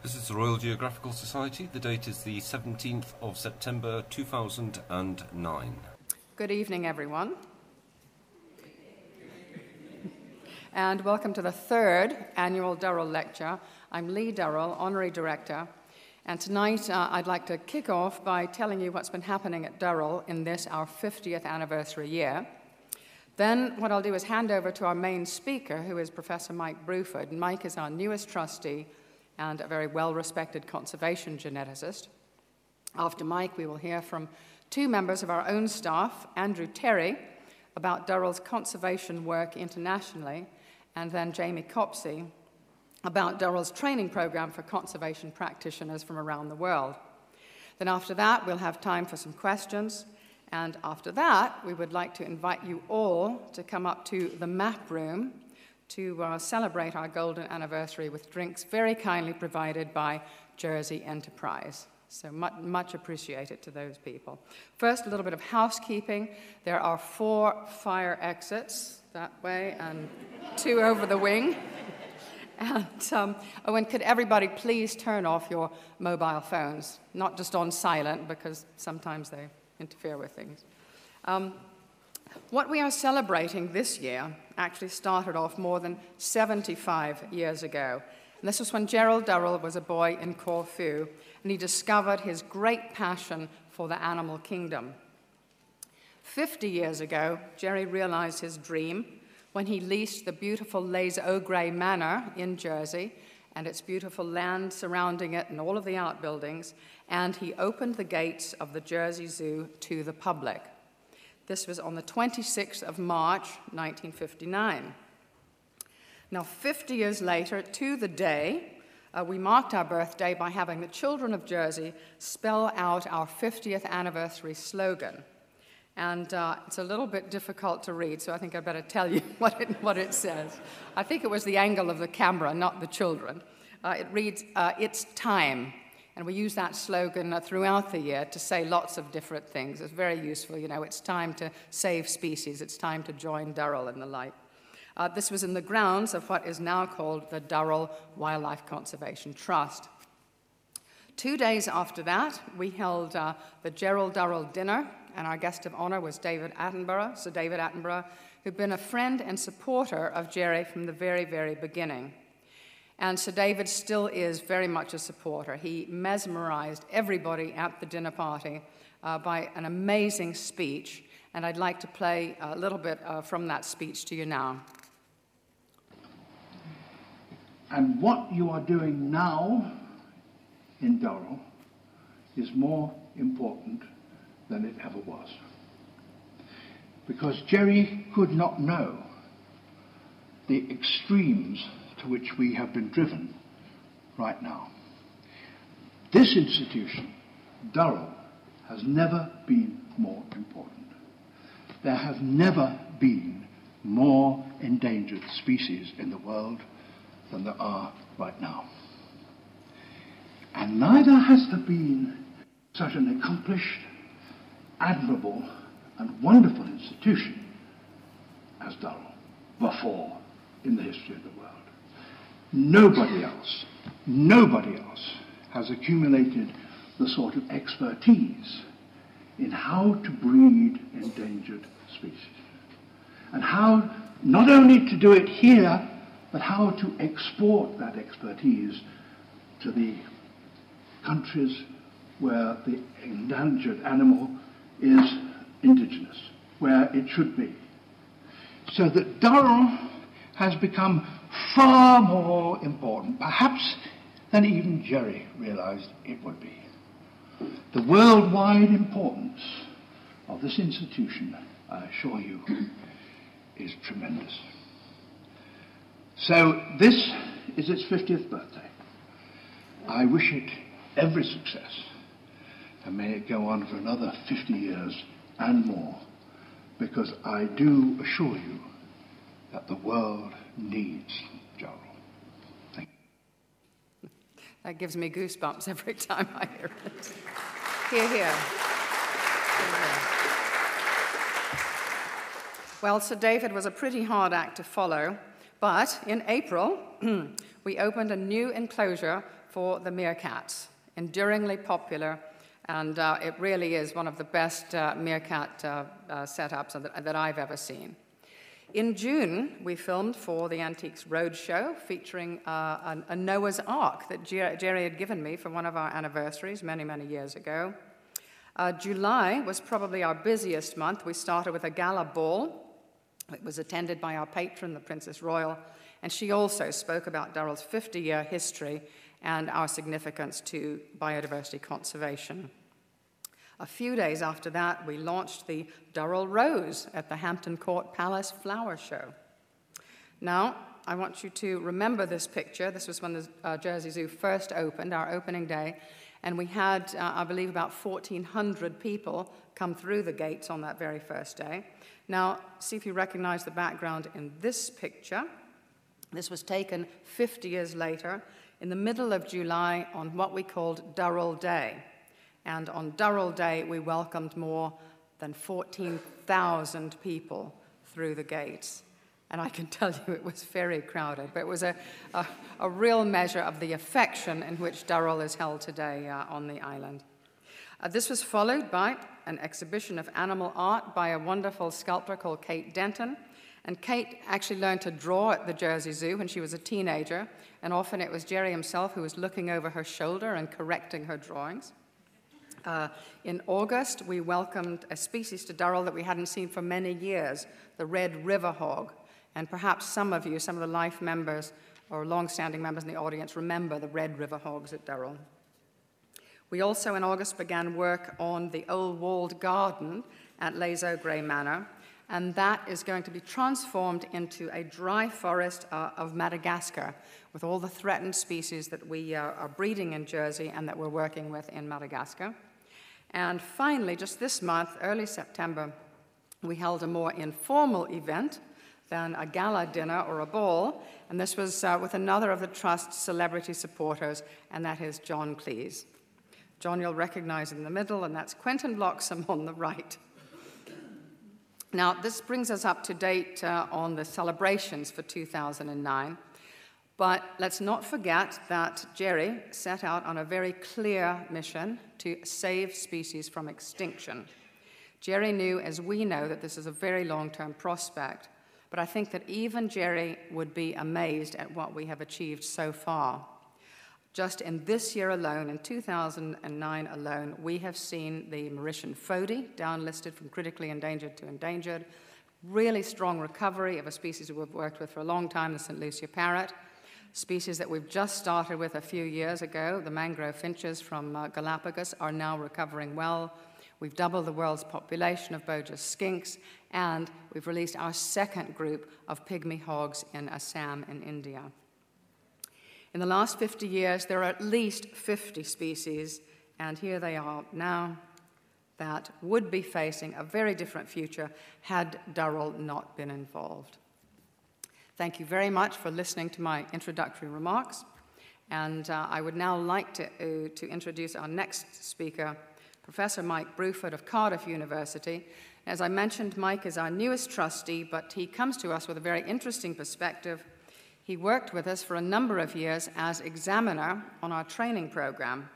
This is the Royal Geographical Society. The date is the 17th of September 2009. Good evening, everyone. And welcome to the third annual Durrell Lecture. I'm Lee Durrell, Honorary Director. And tonight I'd like to kick off by telling you what's been happening at Durrell in this, our 50th anniversary year. Then what I'll do is hand over to our main speaker, who is Professor Mike Bruford. And Mike is our newest trustee and a very well-respected conservation geneticist. After Mike, we will hear from two members of our own staff, Andrew Terry, about Durrell's conservation work internationally, and then Jamie Copsey, about Durrell's training program for conservation practitioners from around the world. Then after that, we'll have time for some questions, and after that, we would like to invite you all to come up to the map room to celebrate our golden anniversary with drinks very kindly provided by Jersey Enterprise. So much appreciated to those people. First, a little bit of housekeeping. There are 4 fire exits that way and 2 over the wing. And and could everybody please turn off your mobile phones, not just on silent, because sometimes they interfere with things. What we are celebrating this year actually started off more than 75 years ago. And this was when Gerald Durrell was a boy in Corfu, and he discovered his great passion for the animal kingdom. 50 years ago, Jerry realized his dream when he leased the beautiful Les Augres Manor in Jersey and its beautiful land surrounding it and all of the outbuildings, and he opened the gates of the Jersey Zoo to the public. This was on the 26th of March, 1959. Now, 50 years later, to the day, we marked our birthday by having the children of Jersey spell out our 50th anniversary slogan. And it's a little bit difficult to read, so I think I better tell you what it says. I think it was the angle of the camera, not the children. It reads, "It's time." And we use that slogan throughout the year to say lots of different things. It's very useful, you know, it's time to save species, it's time to join Durrell and the like. This was in the grounds of what is now called the Durrell Wildlife Conservation Trust. 2 days after that, we held the Gerald Durrell dinner, and our guest of honor was Sir David Attenborough, who'd been a friend and supporter of Jerry from the very, very beginning. And Sir David still is very much a supporter. He mesmerized everybody at the dinner party by an amazing speech, and I'd like to play a little bit from that speech to you now. And what you are doing now in Durrell is more important than it ever was. Because Jerry could not know the extremes to which we have been driven right now. This institution, Durrell, has never been more important. There have never been more endangered species in the world than there are right now. And neither has there been such an accomplished, admirable, and wonderful institution as Durrell before in the history of the world. Nobody else has accumulated the sort of expertise in how to breed endangered species, and how not only to do it here, but how to export that expertise to the countries where the endangered animal is indigenous, where it should be. So that Durrell has become far more important, perhaps, than even Jerry realized it would be. The worldwide importance of this institution, I assure you, is tremendous. So this is its 50th birthday. I wish it every success, and may it go on for another 50 years and more, because I do assure you that the world needs Gerald. Thank you. That gives me goosebumps every time I hear it. Hear, hear. Hear, hear. Well, Sir David was a pretty hard act to follow, but in April, we opened a new enclosure for the meerkats, enduringly popular, and it really is one of the best meerkat setups that I've ever seen. In June, we filmed for the Antiques Roadshow, featuring a Noah's Ark that Jerry had given me for one of our anniversaries many, many years ago. July was probably our busiest month. We started with a gala ball. It was attended by our patron, the Princess Royal, and she also spoke about Durrell's 50-year history and our significance to biodiversity conservation. A few days after that, we launched the Durrell Rose at the Hampton Court Palace Flower Show. Now, I want you to remember this picture. This was when the Jersey Zoo first opened, our opening day, and we had, I believe, about 1,400 people come through the gates on that very first day. Now, see if you recognize the background in this picture. This was taken 50 years later, in the middle of July, on what we called Durrell Day. And on Durrell Day, we welcomed more than 14,000 people through the gates. And I can tell you it was very crowded, but it was a real measure of the affection in which Durrell is held today on the island. This was followed by an exhibition of animal art by a wonderful sculptor called Kate Denton. And Kate actually learned to draw at the Jersey Zoo when she was a teenager, and often it was Jerry himself who was looking over her shoulder and correcting her drawings. In August, we welcomed a species to Durrell that we hadn't seen for many years, the red river hog. And perhaps some of you, some of the life members or long-standing members in the audience, remember the red river hogs at Durrell. We also, in August, began work on the old walled garden at Les Augres Manor, and that is going to be transformed into a dry forest of Madagascar, with all the threatened species that we are breeding in Jersey and that we're working with in Madagascar. And finally, just this month, early September, we held a more informal event than a gala dinner or a ball, and this was with another of the Trust's celebrity supporters, and that is John Cleese. John you'll recognize in the middle, and that's Quentin Bloxham on the right. Now, this brings us up to date on the celebrations for 2009, but let's not forget that Jerry set out on a very clear mission to save species from extinction. Jerry knew, as we know, that this is a very long-term prospect, but I think that even Jerry would be amazed at what we have achieved so far. Just in this year alone, in 2009 alone, we have seen the Mauritian fody downlisted from critically endangered to endangered, really strong recovery of a species we've worked with for a long time, the St. Lucia parrot, species that we've just started with a few years ago, the mangrove finches from Galapagos, are now recovering well. We've doubled the world's population of Bojas skinks, and we've released our second group of pygmy hogs in Assam in India. In the last 50 years, there are at least 50 species, and here they are now, that would be facing a very different future had Durrell not been involved. Thank you very much for listening to my introductory remarks, and I would now like to introduce our next speaker, Professor Mike Bruford of Cardiff University. As I mentioned, Mike is our newest trustee, but he comes to us with a very interesting perspective. He worked with us for a number of years as examiner on our training program.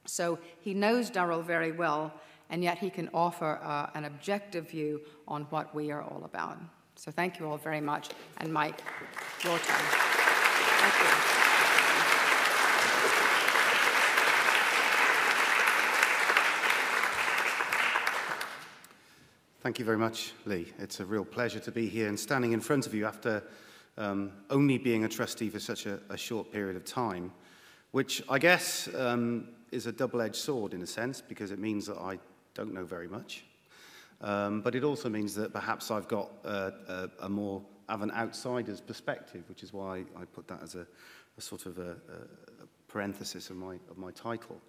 So he knows Durrell very well, and yet he can offer an objective view on what we are all about. So thank you all very much. And Mike, your turn. Thank you. Thank you very much, Lee. It's a real pleasure to be here and standing in front of you after only being a trustee for such a short period of time, which I guess is a double-edged sword in a sense, because it means that I don't know very much. But it also means that perhaps I've got a more of an outsider's perspective, which is why I put that as a sort of a parenthesis of my title.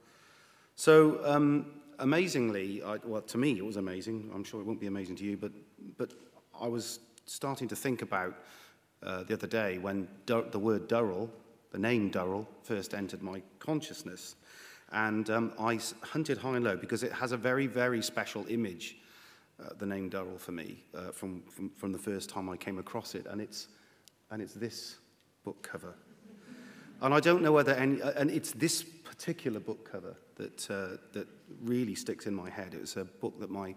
So amazingly, well, to me it was amazing. I'm sure it won't be amazing to you, but I was starting to think about the other day when the word Durrell, the name Durrell, first entered my consciousness. And I hunted high and low because it has a very, very special image, the name Durrell for me, from the first time I came across it. And it's this book cover. And I don't know whether any, and it's this particular book cover that really sticks in my head. It was a book that my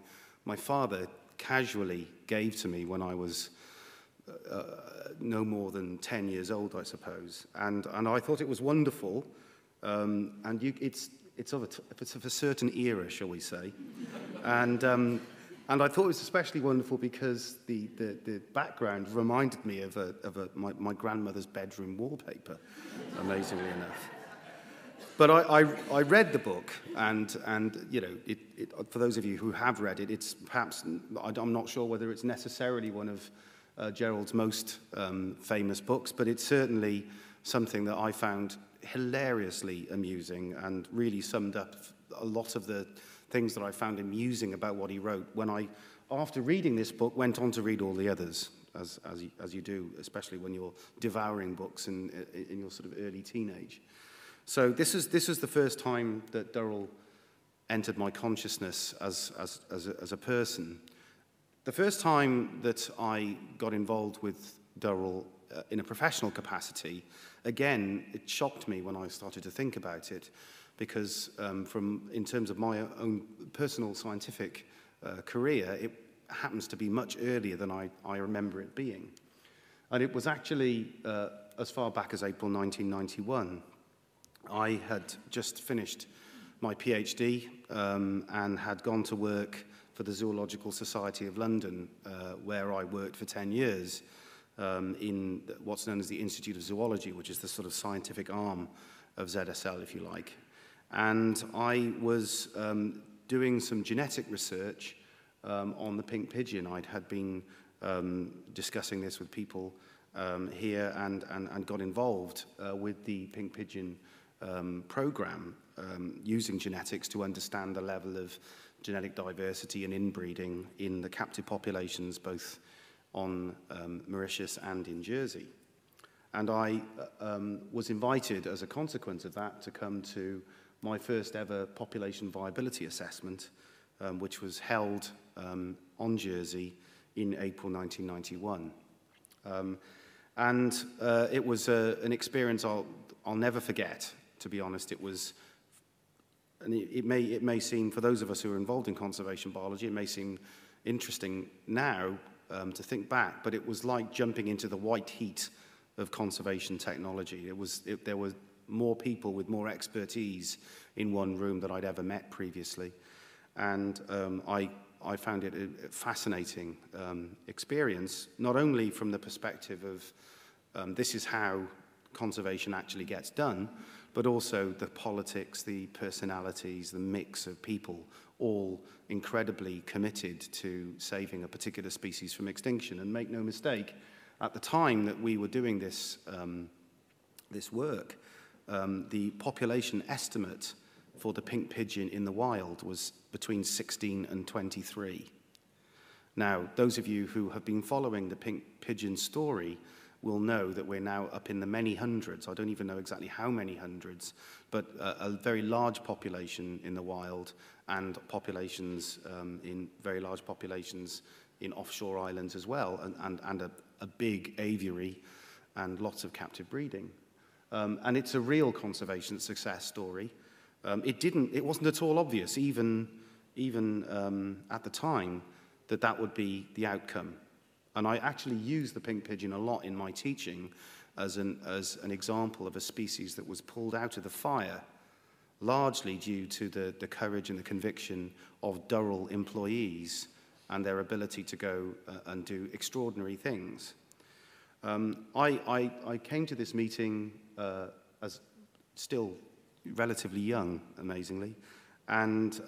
father casually gave to me when I was no more than 10 years old, I suppose. And I thought it was wonderful. It's of a certain era, shall we say. And I thought it was especially wonderful because the background reminded me of my grandmother's bedroom wallpaper, amazingly enough. But I read the book, and you know, for those of you who have read it, it's perhaps, I'm not sure whether it's necessarily one of Gerald's most famous books, but it's certainly something that I found hilariously amusing and really summed up a lot of the things that I found amusing about what he wrote when I, after reading this book, went on to read all the others, as you do, especially when you're devouring books in your sort of early teenage. So this is the first time that Durrell entered my consciousness as a person. The first time that I got involved with Durrell in a professional capacity, again, it shocked me when I started to think about it, because in terms of my own personal scientific career, it happens to be much earlier than I remember it being. And it was actually as far back as April 1991. I had just finished my PhD and had gone to work for the Zoological Society of London, where I worked for 10 years in what's known as the Institute of Zoology, which is the sort of scientific arm of ZSL, if you like. And I was doing some genetic research on the pink pigeon. I had been discussing this with people here and got involved with the pink pigeon program, using genetics to understand the level of genetic diversity and inbreeding in the captive populations, both on Mauritius and in Jersey. And I was invited, as a consequence of that, to come to my first ever population viability assessment, which was held on Jersey in April 1991. It was an experience I'll never forget, to be honest. It was, and it may seem, for those of us who are involved in conservation biology, it may seem interesting now to think back, but it was like jumping into the white heat of conservation technology. There were more people with more expertise in one room than I'd ever met previously. And I found it a fascinating experience, not only from the perspective of this is how conservation actually gets done, but also the politics, the personalities, the mix of people, all incredibly committed to saving a particular species from extinction. And make no mistake, at the time that we were doing this, this work, the population estimate for the pink pigeon in the wild was between 16 and 23. Now, those of you who have been following the pink pigeon story will know that we're now up in the many hundreds. I don't even know exactly how many hundreds, but a very large population in the wild, and populations in very large populations in offshore islands as well, and a big aviary and lots of captive breeding. And it's a real conservation success story. It wasn't at all obvious, even at the time, that would be the outcome. And I actually use the pink pigeon a lot in my teaching as an example of a species that was pulled out of the fire, largely due to the courage and the conviction of Durrell employees and their ability to go and do extraordinary things. I came to this meeting as still relatively young, amazingly, and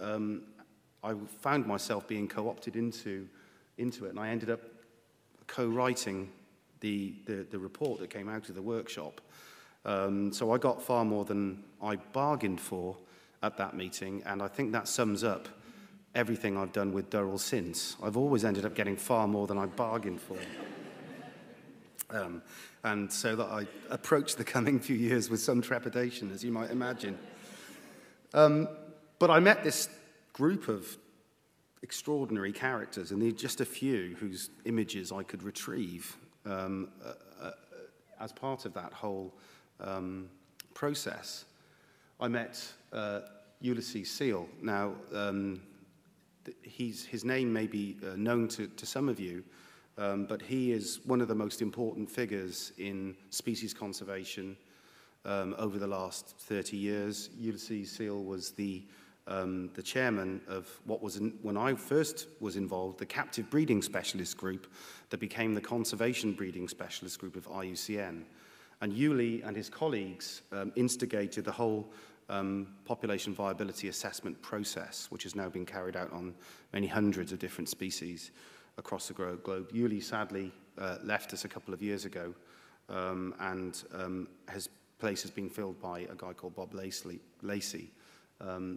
I found myself being co-opted into it, and I ended up co-writing the report that came out of the workshop. So I got far more than I bargained for at that meeting, and I think that sums up everything I've done with Durrell since. I've always ended up getting far more than I bargained for. And so that I approached the coming few years with some trepidation, as you might imagine. But I met this group of extraordinary characters, and they're just a few whose images I could retrieve as part of that whole process, I met Ulysses Seal. Now, his name may be known to some of you, but he is one of the most important figures in species conservation over the last 30 years. Ulysses Seal was the chairman of what was, when I first was involved, the captive breeding specialist group that became the conservation breeding specialist group of IUCN. And Uli and his colleagues instigated the whole population viability assessment process, which has now been carried out on many hundreds of different species across the globe. Uli sadly left us a couple of years ago, and his place has been filled by a guy called Bob Lacey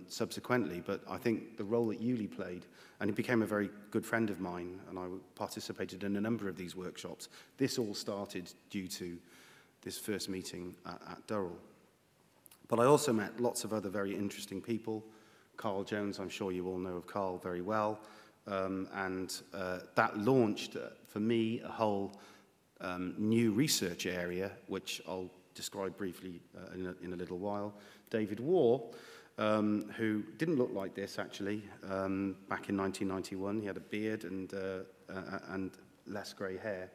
subsequently. But I think the role that Uli played, and he became a very good friend of mine, and I participated in a number of these workshops. This all started due to this first meeting at Durrell. But I also met lots of other very interesting people. Carl Jones, I'm sure you all know of Carl very well. And that launched, for me, a whole new research area, which I'll describe briefly in a little while. David Waugh, who didn't look like this, actually, back in 1991. He had a beard and less grey hair.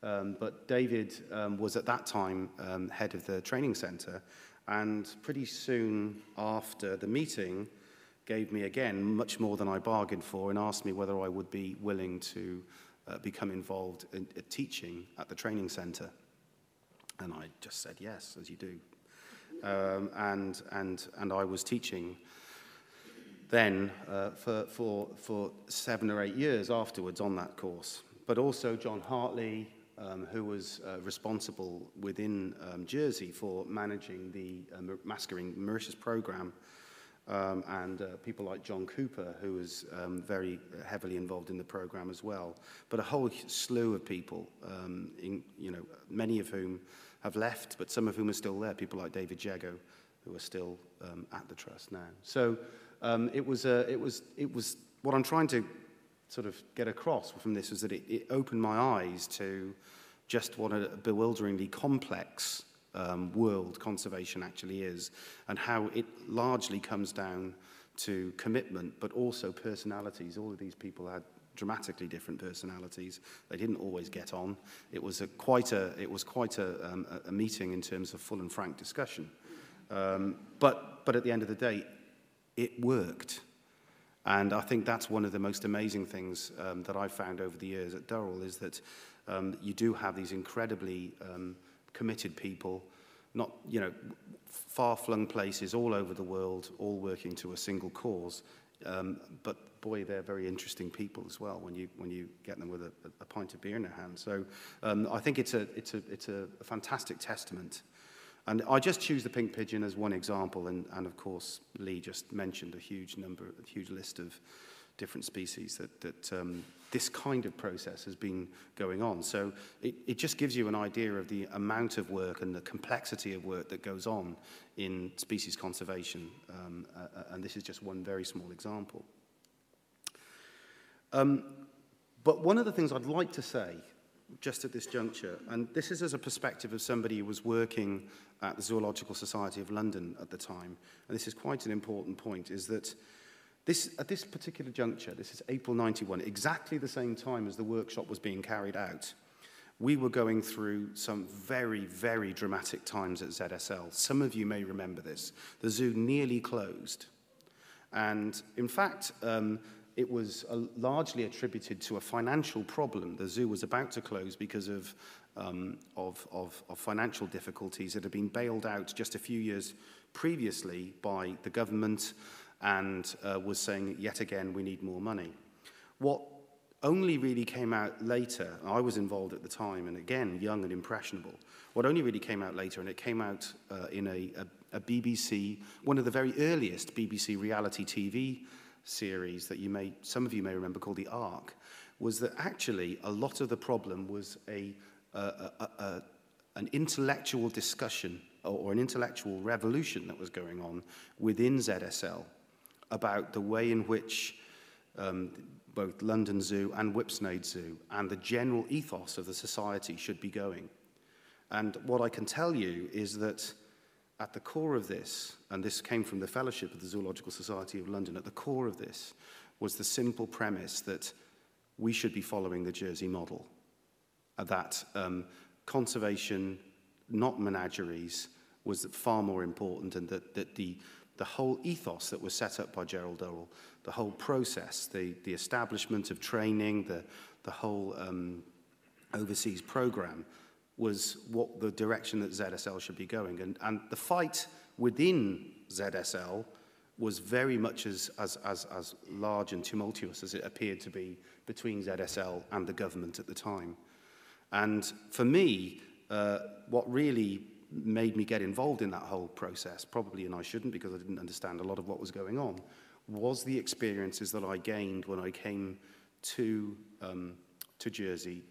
But David was at that time head of the training centre, and pretty soon after the meeting gave me again much more than I bargained for and asked me whether I would be willing to become involved in teaching at the training centre. And I just said yes, as you do. And I was teaching then for 7 or 8 years afterwards on that course. But also John Hartley, who was responsible within Jersey for managing the masquerading Mauritius program, and people like John Cooper, who was very heavily involved in the program as well. But a whole slew of people, many of whom have left, but some of whom are still there. People like David Jago, who are still at the trust now. So it was what I'm trying to sort of get across from this was that it opened my eyes to just what a bewilderingly complex world conservation actually is, and how it largely comes down to commitment, but also personalities. All of these people had dramatically different personalities. They didn't always get on. It was quite a meeting in terms of full and frank discussion. But at the end of the day, it worked. And I think that's one of the most amazing things that I've found over the years at Durrell, is that you do have these incredibly committed people, not, far-flung places all over the world, all working to a single cause. But boy, they're very interesting people as well when you get them with a pint of beer in their hand. So I think it's a fantastic testament. And I just choose the pink pigeon as one example, and of course Lee just mentioned a huge list of different species that this kind of process has been going on. So it just gives you an idea of the amount of work and the complexity of work that goes on in species conservation, and this is just one very small example. But one of the things I'd like to say, just at this juncture, and this is as a perspective of somebody who was working at the Zoological Society of London at the time, and this is quite an important point, is that at this particular juncture, this is April 91, exactly the same time as the workshop was being carried out, we were going through some very, very dramatic times at ZSL. Some of you may remember this. The zoo nearly closed. And in fact, it was largely attributed to a financial problem. The zoo was about to close because of financial difficulties that had been bailed out just a few years previously by the government, and was saying, yet again, we need more money. What only really came out later, I was involved at the time, and again, young and impressionable, what only really came out later, and it came out in a BBC, one of the very earliest BBC reality TV series that some of you may remember, called The Ark, was that actually a lot of the problem was an intellectual discussion or an intellectual revolution that was going on within ZSL about the way in which both London Zoo and Whipsnade Zoo and the general ethos of the society should be going. And what I can tell you is that at the core of this, and this came from the Fellowship of the Zoological Society of London, at the core of this was the simple premise that we should be following the Jersey model, that conservation, not menageries, was far more important, and that the whole ethos that was set up by Gerald Durrell, the whole process, the establishment of training, the whole overseas program, was what the direction that ZSL should be going. And the fight within ZSL was very much as large and tumultuous as it appeared to be between ZSL and the government at the time. And for me, what really made me get involved in that whole process, probably, and I shouldn't because I didn't understand a lot of what was going on, was the experiences that I gained when I came to Jersey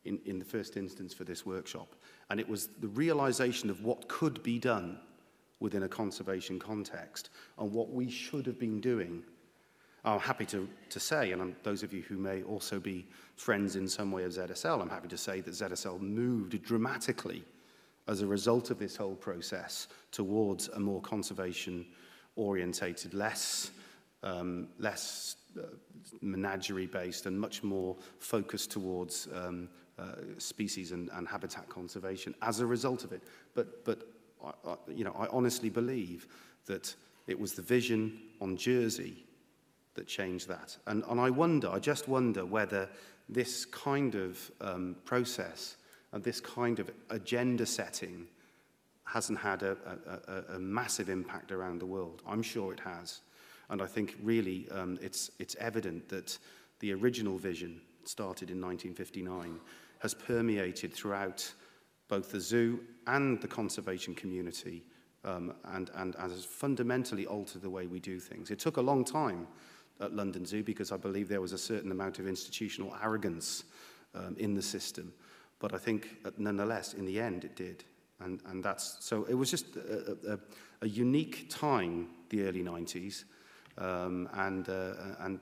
in the first instance for this workshop. And it was the realization of what could be done within a conservation context and what we should have been doing. I'm happy to say, and those of you who may also be friends in some way of ZSL, I'm happy to say that ZSL moved dramatically as a result of this whole process towards a more conservation-orientated, less menagerie-based and much more focused towards species and habitat conservation as a result of it. But I honestly believe that it was the vision on Jersey that changed that. And I just wonder whether this kind of process and this kind of agenda setting hasn't had a massive impact around the world. I'm sure it has. And I think really it's evident that the original vision, started in 1959, has permeated throughout both the zoo and the conservation community, and has fundamentally altered the way we do things. It took a long time at London Zoo because I believe there was a certain amount of institutional arrogance in the system. But I think nonetheless, in the end, it did. And that's, so it was just a unique time, the early 90s. And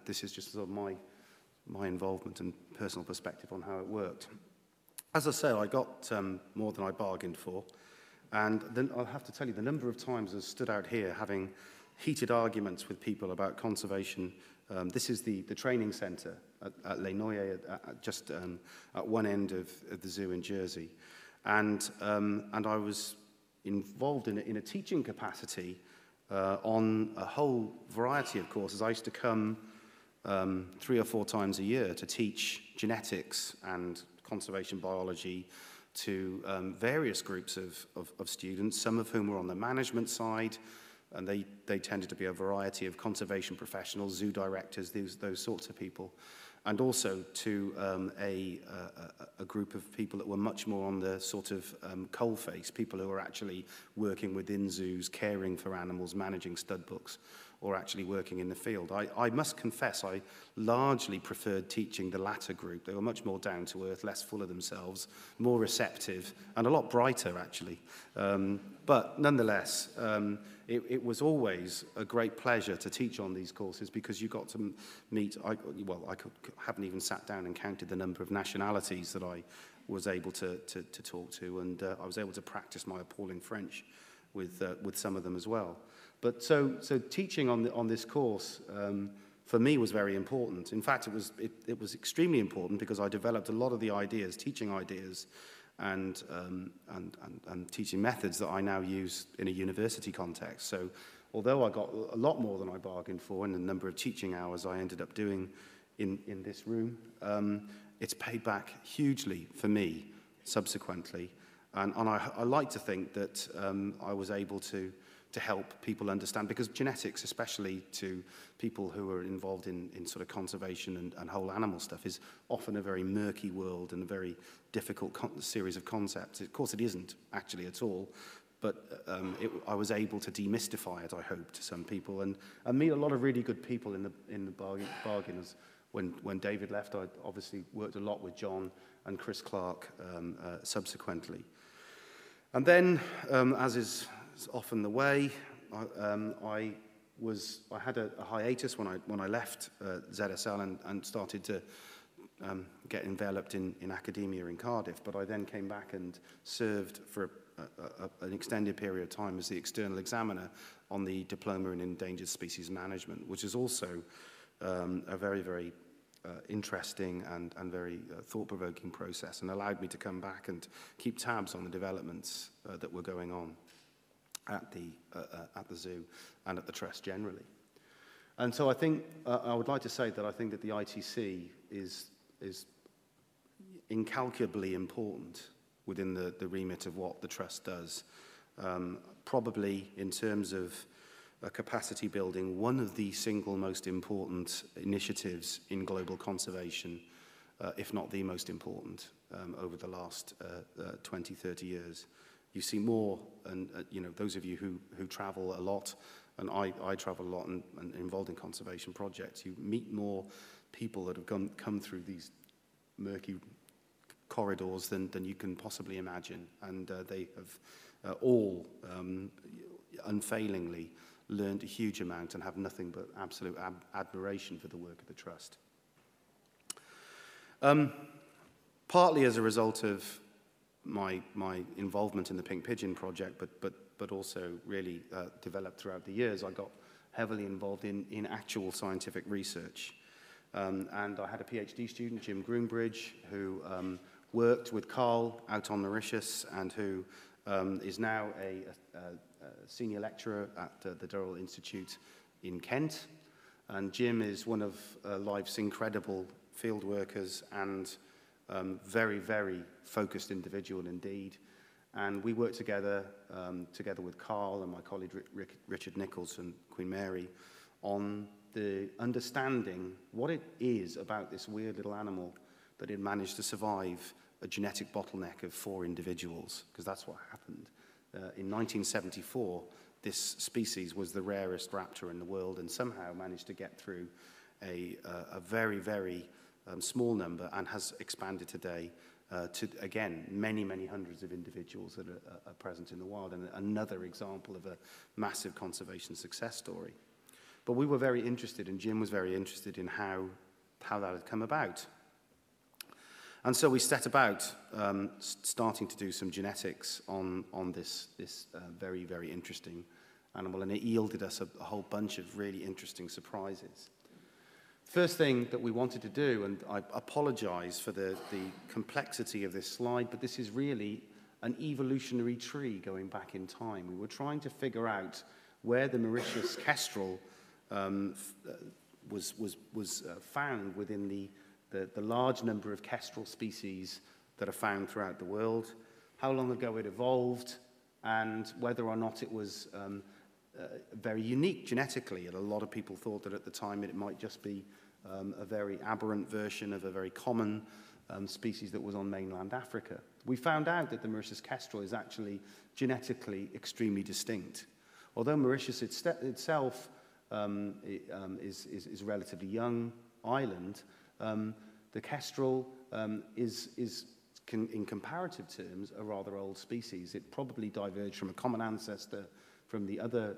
this is just sort of my involvement and personal perspective on how it worked. As I said, I got more than I bargained for. And then I'll have to tell you, the number of times I stood out here having heated arguments with people about conservation. This is the training centre at Les Noyers, just at one end of the zoo in Jersey. And I was involved in a teaching capacity on a whole variety of courses. I used to come 3 or 4 times a year to teach genetics and conservation biology to various groups of students, some of whom were on the management side, and they tended to be a variety of conservation professionals, zoo directors, those sorts of people, and also to a group of people that were much more on the sort of coalface, people who were actually working within zoos, caring for animals, managing stud books, or actually working in the field. I must confess, I largely preferred teaching the latter group. They were much more down to earth, less full of themselves, more receptive, and a lot brighter, actually. But nonetheless, it was always a great pleasure to teach on these courses because you got to meet, haven't even sat down and counted the number of nationalities that I was able to talk to, and I was able to practice my appalling French with some of them as well. But so teaching on this course for me was very important. In fact, it was extremely important because I developed a lot of the ideas, teaching ideas, and teaching methods that I now use in a university context. So although I got a lot more than I bargained for in the number of teaching hours I ended up doing in this room, it's paid back hugely for me subsequently. And I like to think that I was able to help people understand, because genetics, especially to people who are involved in sort of conservation and whole animal stuff, is often a very murky world and a very difficult series of concepts. Of course, it isn't actually at all, but I was able to demystify it, I hope, to some people, and meet a lot of really good people in the bargain. As when David left, I obviously worked a lot with John and Chris Clark subsequently. And then, as is often the way, I had a hiatus when I left ZSL and started to get enveloped in academia in Cardiff. But I then came back and served for an extended period of time as the external examiner on the Diploma in Endangered Species Management, which is also a very, very interesting and very thought-provoking process, and allowed me to come back and keep tabs on the developments that were going on at the zoo and at the Trust generally. And so I think I would like to say that I think that the ITC is incalculably important within the remit of what the Trust does. Probably in terms of capacity building, one of the single most important initiatives in global conservation, if not the most important, over the last 20, 30 years. You see more, and you know, those of you who travel a lot, and I travel a lot and involved in conservation projects, you meet more people that have come through these murky corridors than you can possibly imagine, and they have all unfailingly learned a huge amount and have nothing but absolute admiration for the work of the Trust. Partly as a result of my involvement in the Pink Pigeon project, but also really developed throughout the years, I got heavily involved in actual scientific research. And I had a PhD student, Jim Groombridge, who worked with Carl out on Mauritius and who is now a senior lecturer at the Durrell Institute in Kent. And Jim is one of life's incredible field workers and very, very focused individual indeed. And we worked together, together with Carl and my colleague Richard Nichols and Queen Mary, on the understanding what it is about this weird little animal that had managed to survive a genetic bottleneck of 4 individuals, because that's what happened. In 1974, this species was the rarest raptor in the world and somehow managed to get through a very, very small number and has expanded today to, again, many, many hundreds of individuals that are present in the wild, and another example of a massive conservation success story. But we were very interested, and Jim was very interested in how that had come about. And so we set about starting to do some genetics on this very, very interesting animal, and it yielded us a whole bunch of really interesting surprises. First thing that we wanted to do, and I apologize for the complexity of this slide, but this is really an evolutionary tree going back in time. We were trying to figure out where the Mauritius kestrel was found within the large number of kestrel species that are found throughout the world, how long ago it evolved, and whether or not it was very unique genetically. And a lot of people thought that at the time it might just be a very aberrant version of a very common species that was on mainland Africa. We found out that the Mauritius kestrel is actually genetically extremely distinct. Although Mauritius itself is a relatively young island, the kestrel is in comparative terms, a rather old species. It probably diverged from a common ancestor from the other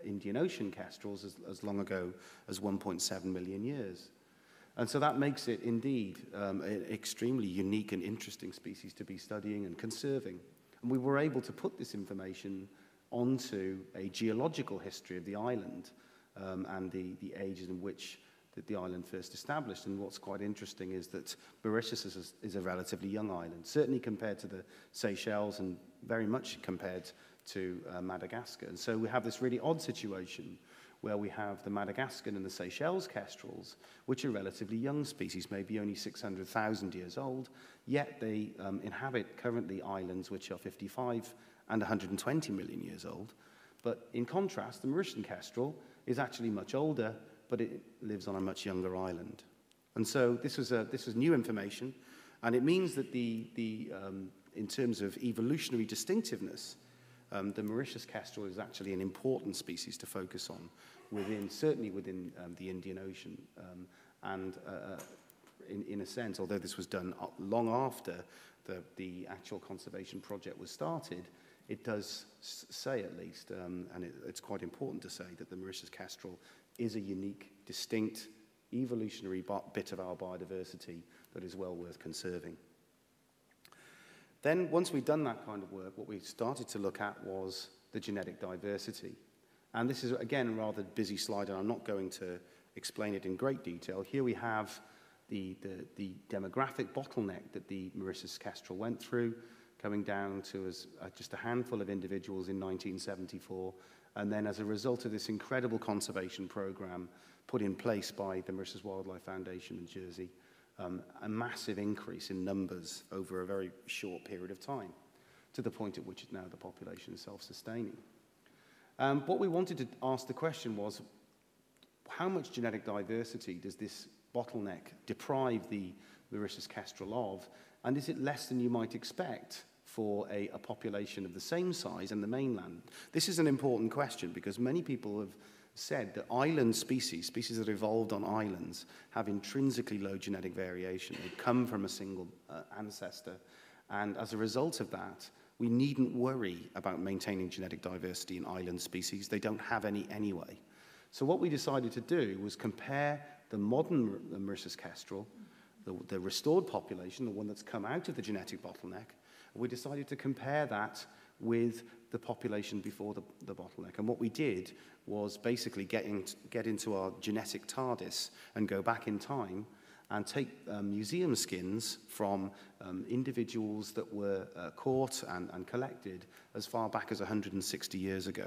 Indian Ocean kestrels as long ago as 1.7 million years. And so that makes it indeed an extremely unique and interesting species to be studying and conserving. And we were able to put this information onto a geological history of the island and the ages in which the island first established. And what's quite interesting is that Mauritius is a relatively young island, certainly compared to the Seychelles and very much compared to Madagascar. And so we have this really odd situation where we have the Madagascan and the Seychelles kestrels, which are relatively young species, maybe only 600,000 years old, yet they inhabit currently islands which are 55 and 120 million years old. But in contrast, the Mauritian kestrel is actually much older, but it lives on a much younger island. And so this was new information, and it means that in terms of evolutionary distinctiveness, the Mauritius kestrel is actually an important species to focus on, certainly within the Indian Ocean. In a sense, although this was done long after the actual conservation project was started, it does say at least, and it's quite important to say, that the Mauritius kestrel is a unique, distinct, evolutionary bit of our biodiversity that is well worth conserving. Then, once we'd done that kind of work, what we started to look at was the genetic diversity. And this is, again, a rather busy slide, and I'm not going to explain it in great detail. Here we have the demographic bottleneck that the Mauritius kestrel went through, coming down to just a handful of individuals in 1974, and then as a result of this incredible conservation program put in place by the Mauritius Wildlife Foundation in Jersey, a massive increase in numbers over a very short period of time, to the point at which now the population is self-sustaining. What we wanted to ask the question was, how much genetic diversity does this bottleneck deprive the Mauritius kestrel of, and is it less than you might expect for a population of the same size in the mainland? This is an important question because many people have said that island species that evolved on islands, have intrinsically low genetic variation. They come from a single ancestor, and as a result of that, we needn't worry about maintaining genetic diversity in island species. They don't have any anyway. So what we decided to do was compare the modern Mauritius kestrel, the restored population, the one that's come out of the genetic bottleneck. We decided to compare that with the population before the bottleneck. And what we did was basically get into our genetic TARDIS and go back in time and take museum skins from individuals that were caught and collected as far back as 160 years ago.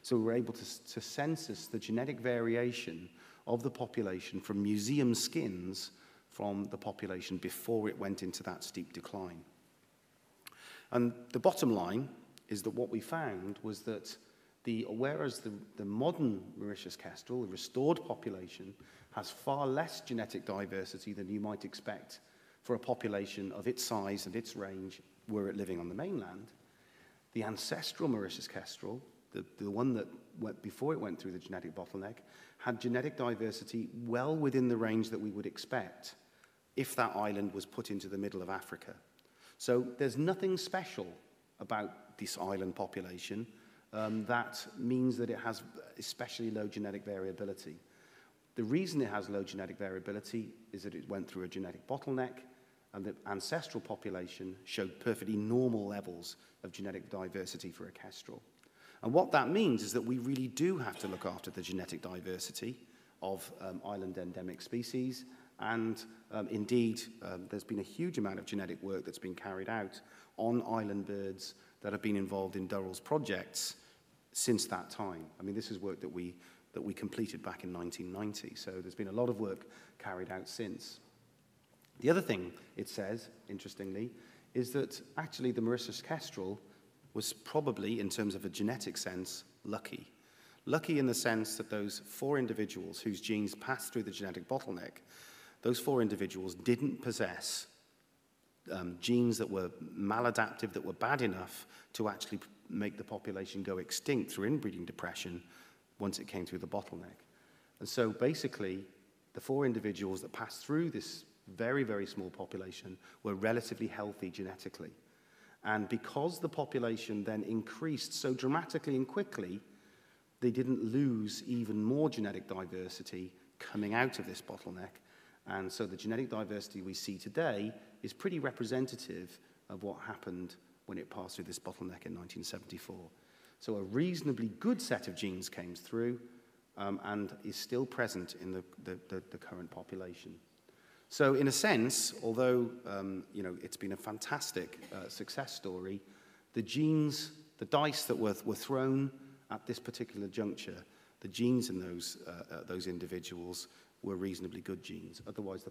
So we were able to census the genetic variation of the population from museum skins from the population before it went into that steep decline. And the bottom line is that what we found was that whereas the modern Mauritius kestrel, the restored population, has far less genetic diversity than you might expect for a population of its size and its range were it living on the mainland, the ancestral Mauritius kestrel, the one that went before it went through the genetic bottleneck, had genetic diversity well within the range that we would expect if that island was put into the middle of Africa. So there's nothing special about this island population that means that it has especially low genetic variability. The reason it has low genetic variability is that it went through a genetic bottleneck, and the ancestral population showed perfectly normal levels of genetic diversity for a kestrel. And what that means is that we really do have to look after the genetic diversity of island endemic species, and indeed, there's been a huge amount of genetic work that's been carried out on island birds that have been involved in Durrells projects since that time. I mean, this is work that we completed back in 1990, so there's been a lot of work carried out since. The other thing it says, interestingly, is that actually the Mauritius kestrel was probably, in terms of a genetic sense, lucky. Lucky in the sense that those 4 individuals whose genes passed through the genetic bottleneck, those 4 individuals didn't possess genes that were maladaptive, that were bad enough to actually make the population go extinct through inbreeding depression once it came through the bottleneck. And so basically, the 4 individuals that passed through this very, very small population were relatively healthy genetically. And because the population then increased so dramatically and quickly, they didn't lose even more genetic diversity coming out of this bottleneck. And so the genetic diversity we see today is pretty representative of what happened when it passed through this bottleneck in 1974. So a reasonably good set of genes came through and is still present in the current population. So in a sense, although it's been a fantastic success story, the genes, the dice that were thrown at this particular juncture, the genes in those individuals were reasonably good genes. Otherwise, the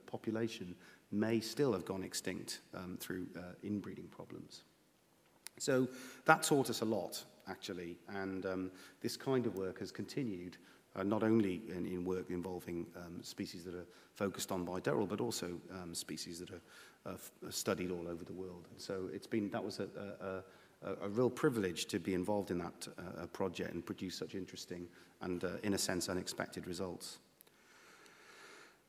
population may still have gone extinct through inbreeding problems. So that taught us a lot, actually, and this kind of work has continued, not only in work involving species that are focused on by Durrell, but also species that are studied all over the world. And so that was a real privilege to be involved in that project and produce such interesting and, in a sense, unexpected results.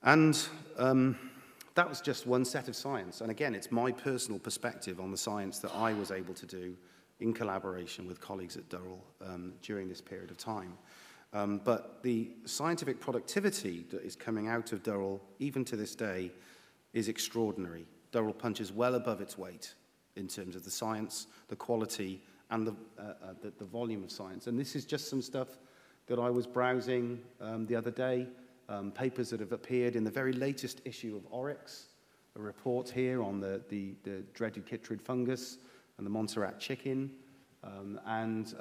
And that was just one set of science. And again, it's my personal perspective on the science that I was able to do in collaboration with colleagues at Durrell during this period of time. But the scientific productivity that is coming out of Durrell, even to this day, is extraordinary. Durrell punches well above its weight in terms of the science, the quality, and the volume of science. And this is just some stuff that I was browsing the other day, papers that have appeared in the very latest issue of Oryx, a report here on the dreaded chytrid fungus and the Montserrat chicken, and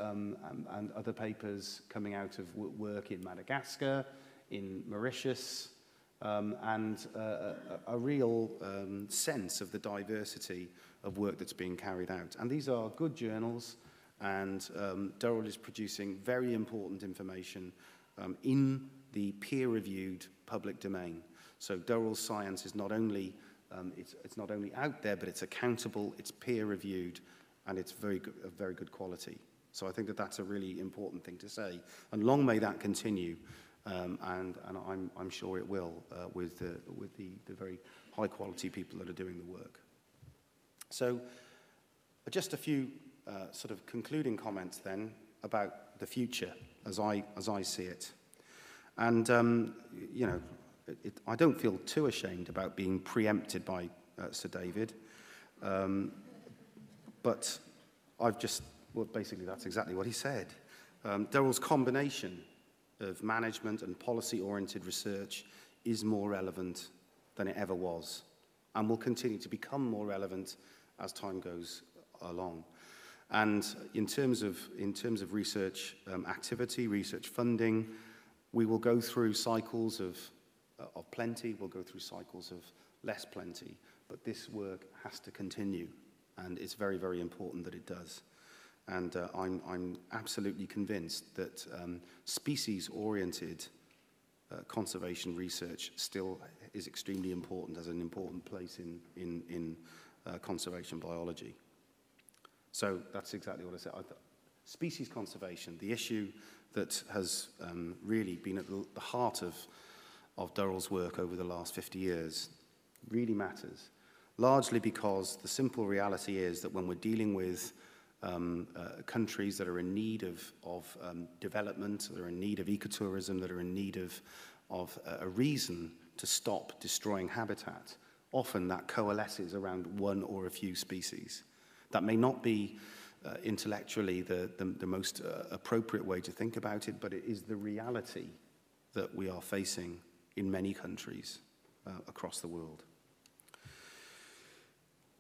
other papers coming out of work in Madagascar, in Mauritius, and a real sense of the diversity of work that's being carried out. And these are good journals, and Durrell is producing very important information in the peer-reviewed public domain. So Durrell's science is not only it's not only out there, but it's accountable, it's peer-reviewed, and it's of very good quality. So I think that that's a really important thing to say. And long may that continue, and I'm sure it will with the very high-quality people that are doing the work. So just a few sort of concluding comments then about the future as I see it. And, you know, I don't feel too ashamed about being preempted by Sir David, but I've just, well, basically that's exactly what he said. Durrell's combination of management and policy-oriented research is more relevant than it ever was, and will continue to become more relevant as time goes along. And in terms of research activity, research funding, we will go through cycles of plenty, we'll go through cycles of less plenty, but this work has to continue, and it's very, very important that it does. And I'm absolutely convinced that species-oriented conservation research still is extremely important, as an important place in conservation biology. So that's exactly what I said. Species conservation, the issue that has really been at the heart of Durrell's work over the last 50 years, really matters, largely because the simple reality is that when we're dealing with countries that are in need of development, that are in need of ecotourism, that are in need of a reason to stop destroying habitat, often that coalesces around one or a few species. That may not be intellectually the most appropriate way to think about it, but it is the reality that we are facing in many countries across the world.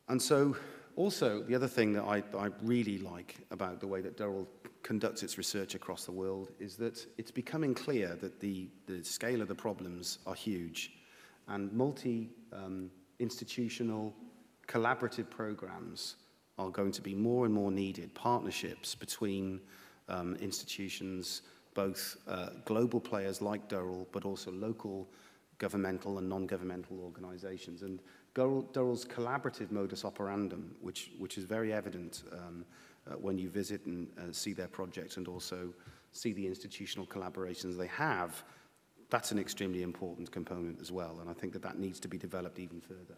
And so, also, the other thing that I really like about the way that Durrell conducts its research across the world is that it's becoming clear that the scale of the problems are huge, and multi-institutional collaborative programs are going to be more and more needed, partnerships between institutions, both global players like Durrell, but also local governmental and non-governmental organizations. And Durrell's collaborative modus operandum, which is very evident when you visit and see their projects and also see the institutional collaborations they have, that's an extremely important component as well, and I think that needs to be developed even further.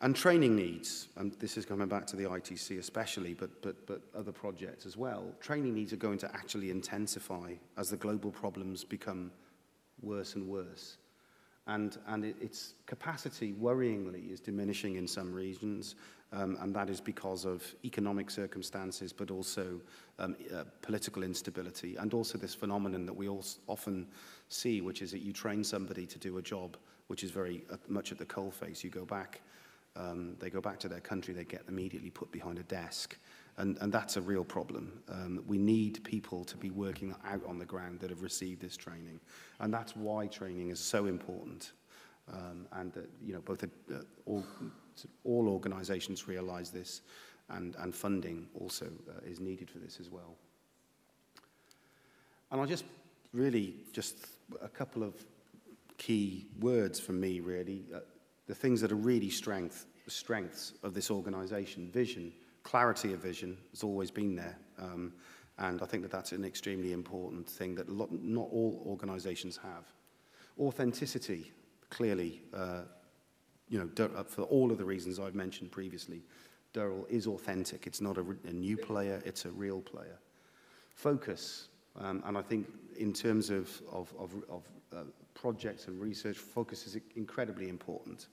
And training needs, and this is coming back to the ITC especially, but other projects as well. Training needs are going to actually intensify as the global problems become worse and worse. And its capacity, worryingly, is diminishing in some regions, and that is because of economic circumstances, but also political instability, and also this phenomenon that we all often see, which is that you train somebody to do a job which is very much at the coalface. You go back, they go back to their country, they get immediately put behind a desk. And that's a real problem. We need people to be working out on the ground that have received this training. And that's why training is so important. And you know, both all organizations realize this, and funding also is needed for this as well. And I'll just a couple of key words from me, really. The things that are really the strengths of this organization: vision, clarity of vision has always been there, and I think that that's an extremely important thing that not all organizations have. Authenticity, clearly, you know, for all of the reasons I've mentioned previously, Durrell is authentic. It's not a new player, it's a real player. Focus, and I think in terms of projects and research, focus is incredibly important.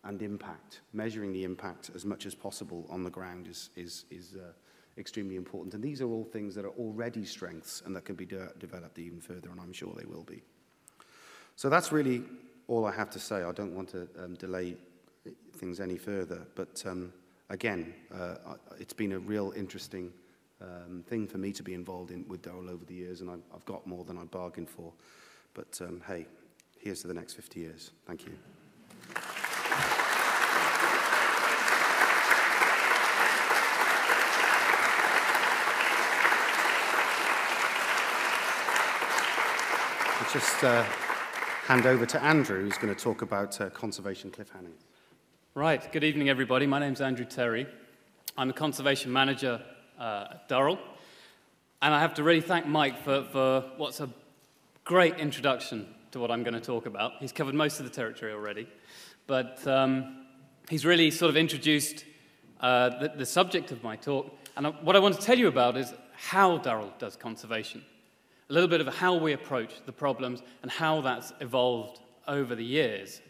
and impact. Measuring the impact as much as possible on the ground is extremely important. And these are all things that are already strengths and that can be developed even further, and I'm sure they will be. So that's really all I have to say. I don't want to delay things any further, but again, it's been a real interesting thing for me to be involved in with Durrell over the years, and I've got more than I bargained for. But hey, here's to the next 50 years. Thank you. I'll just hand over to Andrew, who's going to talk about conservation cliffhanging. Right, good evening everybody. My name's Andrew Terry. I'm the Conservation Manager at Durrell. And I have to really thank Mike for what's a great introduction to what I'm going to talk about. He's covered most of the territory already. But he's really sort of introduced the subject of my talk. And what I want to tell you about is how Durrell does conservation. A little bit of how we approach the problems and how that's evolved over the years.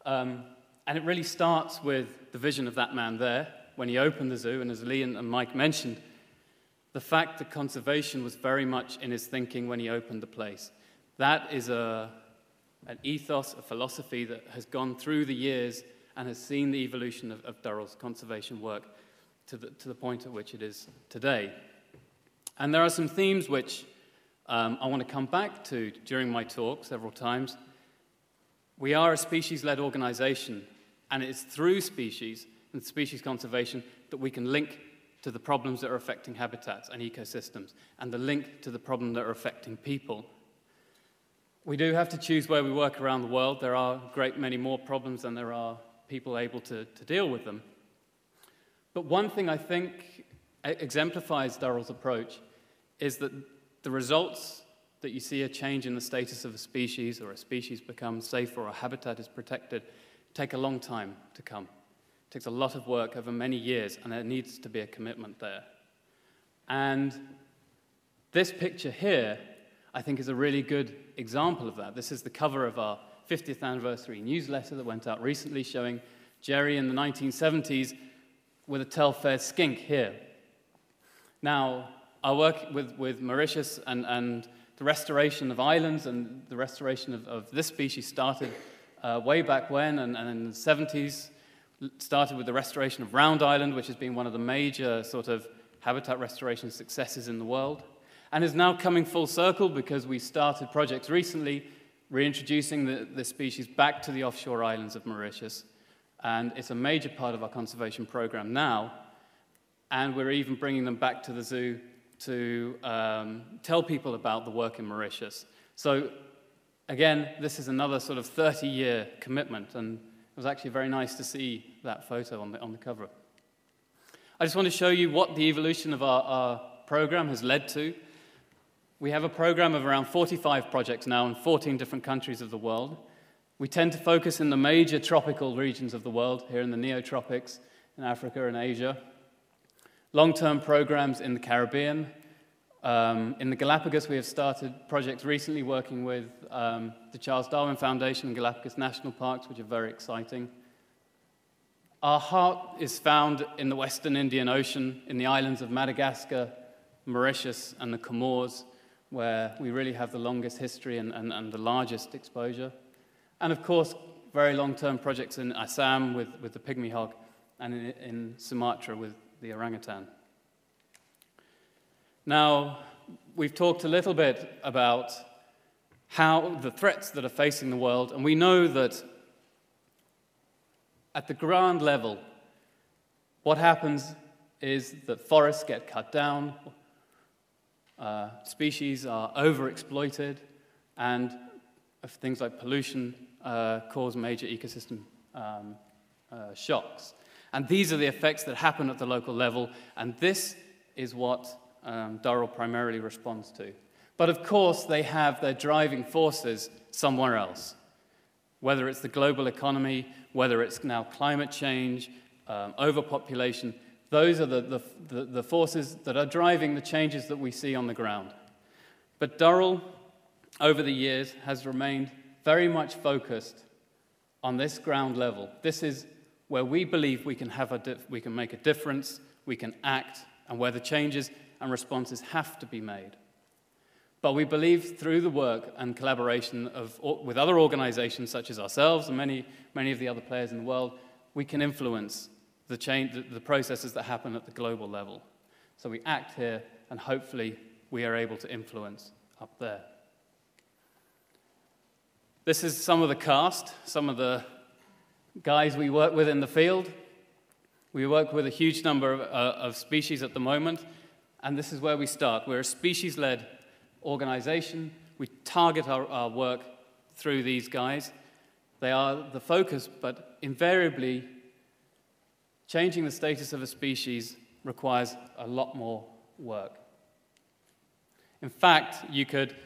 And it really starts with the vision of that man there when he opened the zoo, and as Lee and Mike mentioned, the fact that conservation was very much in his thinking when he opened the place. That is an ethos, a philosophy that has gone through the years and has seen the evolution of Durrell's conservation work to the point at which it is today. And there are some themes which I want to come back to during my talk several times. We are a species-led organization, and it's through species and species conservation that we can link to the problems that are affecting habitats and ecosystems, and the link to the problem that are affecting people. We do have to choose where we work around the world. There are a great many more problems than there are people able to deal with them. But one thing I think exemplifies Durrell's approach is that the results that you see a change in the status of a species, or a species becomes safer, or a habitat is protected, take a long time to come. It takes a lot of work over many years, and there needs to be a commitment there. And this picture here, I think, is a really good example of that. This is the cover of our 50th anniversary newsletter that went out recently, showing Jerry in the 1970s with a Telfair skink here. Now, I work with Mauritius, and the restoration of islands and the restoration of this species started way back when, and in the 70s, started with the restoration of Round Island, which has been one of the major sort of habitat restoration successes in the world, and is now coming full circle because we started projects recently reintroducing the species back to the offshore islands of Mauritius, and it's a major part of our conservation program now, and we're even bringing them back to the zoo to tell people about the work in Mauritius. So again, this is another sort of 30-year commitment, and it was actually very nice to see that photo on the cover. I just want to show you what the evolution of our program has led to. We have a program of around 45 projects now in 14 different countries of the world. We tend to focus in the major tropical regions of the world, here in the neotropics, in Africa and Asia. Long-term programs in the Caribbean. In the Galapagos, we have started projects recently working with the Charles Darwin Foundation and Galapagos National Parks, which are very exciting. Our heart is found in the Western Indian Ocean, in the islands of Madagascar, Mauritius, and the Comores, where we really have the longest history and the largest exposure. And of course, very long-term projects in Assam with the pygmy hog, and in Sumatra with the orangutan. Now, we've talked a little bit about how the threats that are facing the world, and we know that at the ground level, what happens is that forests get cut down, species are overexploited, and things like pollution cause major ecosystem shocks. And these are the effects that happen at the local level, and this is what Durrell primarily responds to. But of course, they have their driving forces somewhere else, whether it's the global economy, whether it's now climate change, overpopulation. Those are the forces that are driving the changes that we see on the ground. But Durrell, over the years, has remained very much focused on this ground level. This is where we believe we can make a difference, we can act, and where the changes and responses have to be made. But we believe through the work and collaboration with other organizations such as ourselves and many of the other players in the world, we can influence the processes that happen at the global level. So we act here, and hopefully we are able to influence up there. This is some of the cast, some of the guys we work with in the field. We work with a huge number of species at the moment, and this is where we start. We're a species-led organization. We target our work through these guys. They are the focus, but invariably, changing the status of a species requires a lot more work. In fact, you could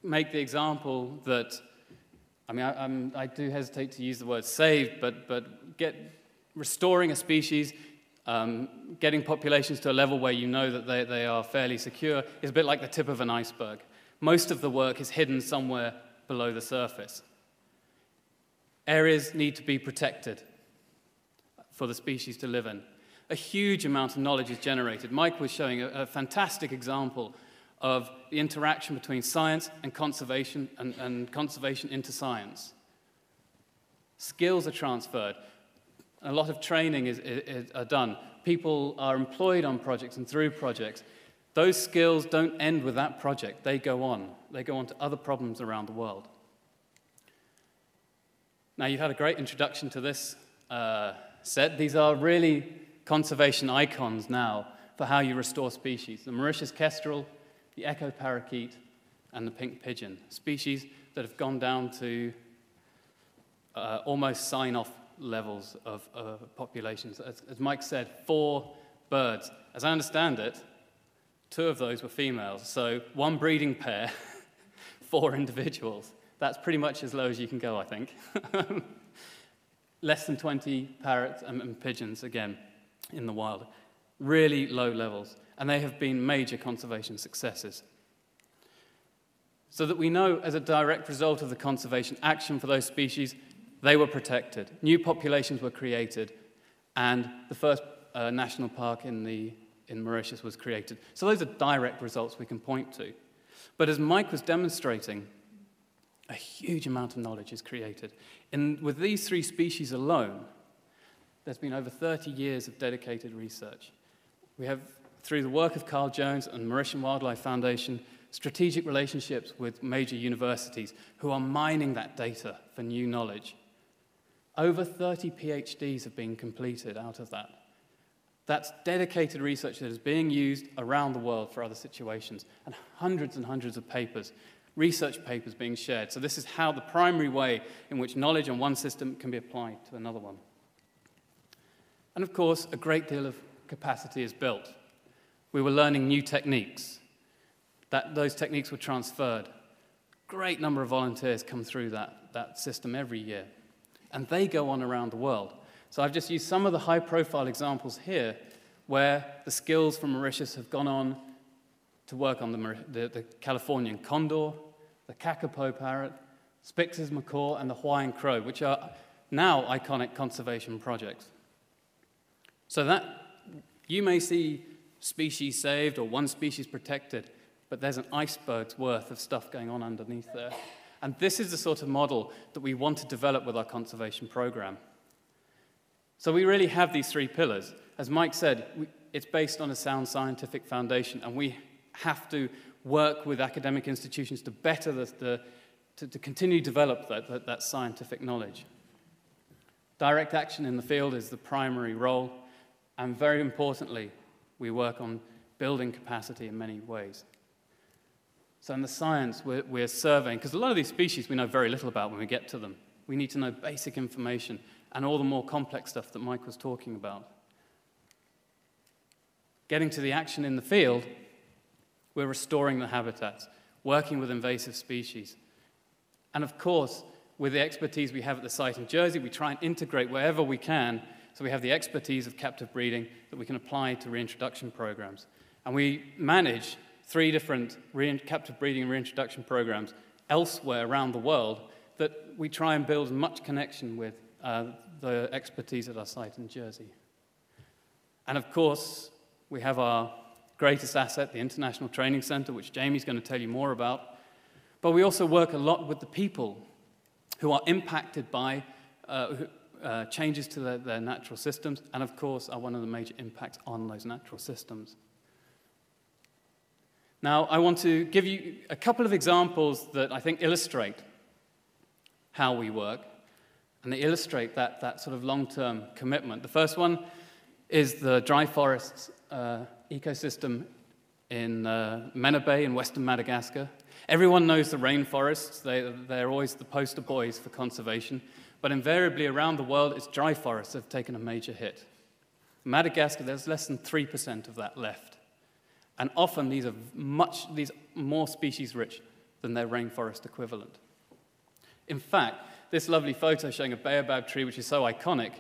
make the example that, I do hesitate to use the word saved, but restoring a species, getting populations to a level where you know that they are fairly secure is a bit like the tip of an iceberg. Most of the work is hidden somewhere below the surface. Areas need to be protected for the species to live in. A huge amount of knowledge is generated. Mike was showing a fantastic example of the interaction between science and conservation conservation into science. Skills are transferred. A lot of training are done. People are employed on projects and through projects. Those skills don't end with that project. They go on. They go on to other problems around the world. Now, you've had a great introduction to this set. These are really conservation icons now for how you restore species. The Mauritius kestrel, the echo parakeet, and the pink pigeon. Species that have gone down to almost sign-off levels of populations. As Mike said, 4 birds. As I understand it, 2 of those were females. So 1 breeding pair, 4 individuals. That's pretty much as low as you can go, I think. Less than 20 parrots and pigeons, again, in the wild. Really low levels. And they have been major conservation successes. So that we know, as a direct result of the conservation action for those species, they were protected. New populations were created, and the first national park in Mauritius was created. So those are direct results we can point to. But as Mike was demonstrating, a huge amount of knowledge is created. And with these 3 species alone, there's been over 30 years of dedicated research. We have, through the work of Carl Jones and Mauritian Wildlife Foundation, strategic relationships with major universities who are mining that data for new knowledge. Over 30 PhDs have been completed out of that. That's dedicated research that is being used around the world for other situations, and hundreds of papers, research papers being shared. So this is how the primary way in which knowledge on one system can be applied to another one. And of course, a great deal of capacity is built. We were learning new techniques. Those techniques were transferred. Great number of volunteers come through that system every year. And they go on around the world. So I've just used some of the high-profile examples here where the skills from Mauritius have gone on to work on the Californian condor, the kakapo parrot, Spix's macaw, and the Hawaiian crow, which are now iconic conservation projects. So that you may see species saved or one species protected, but there's an iceberg's worth of stuff going on underneath there. And this is the sort of model that we want to develop with our conservation program. So we really have these 3 pillars. As Mike said, it's based on a sound scientific foundation, and we have to work with academic institutions to better to continue to develop that scientific knowledge. Direct action in the field is the primary role, and very importantly, we work on building capacity in many ways. So in the science, we're surveying, because a lot of these species we know very little about when we get to them. We need to know basic information and all the more complex stuff that Mike was talking about. Getting to the action in the field, we're restoring the habitats, working with invasive species. And of course, with the expertise we have at the site in Jersey, we try and integrate wherever we can, so we have the expertise of captive breeding that we can apply to reintroduction programs. And we manage 3 different captive breeding and reintroduction programs elsewhere around the world that we try and build much connection with the expertise at our site in Jersey. And of course, we have our greatest asset, the International Training Center, which Jamie's going to tell you more about. But we also work a lot with the people who are impacted by changes to their natural systems, and of course are one of the major impacts on those natural systems. Now, I want to give you a couple of examples that I think illustrate how we work, and they illustrate that sort of long-term commitment. The first one is the dry forests ecosystem in Mena Bay in western Madagascar. Everyone knows the rainforests. They're always the poster boys for conservation. But invariably around the world, it's dry forests that have taken a major hit. In Madagascar, there's less than 3% of that left. And often these are more species-rich than their rainforest equivalent. In fact, this lovely photo showing a baobab tree, which is so iconic,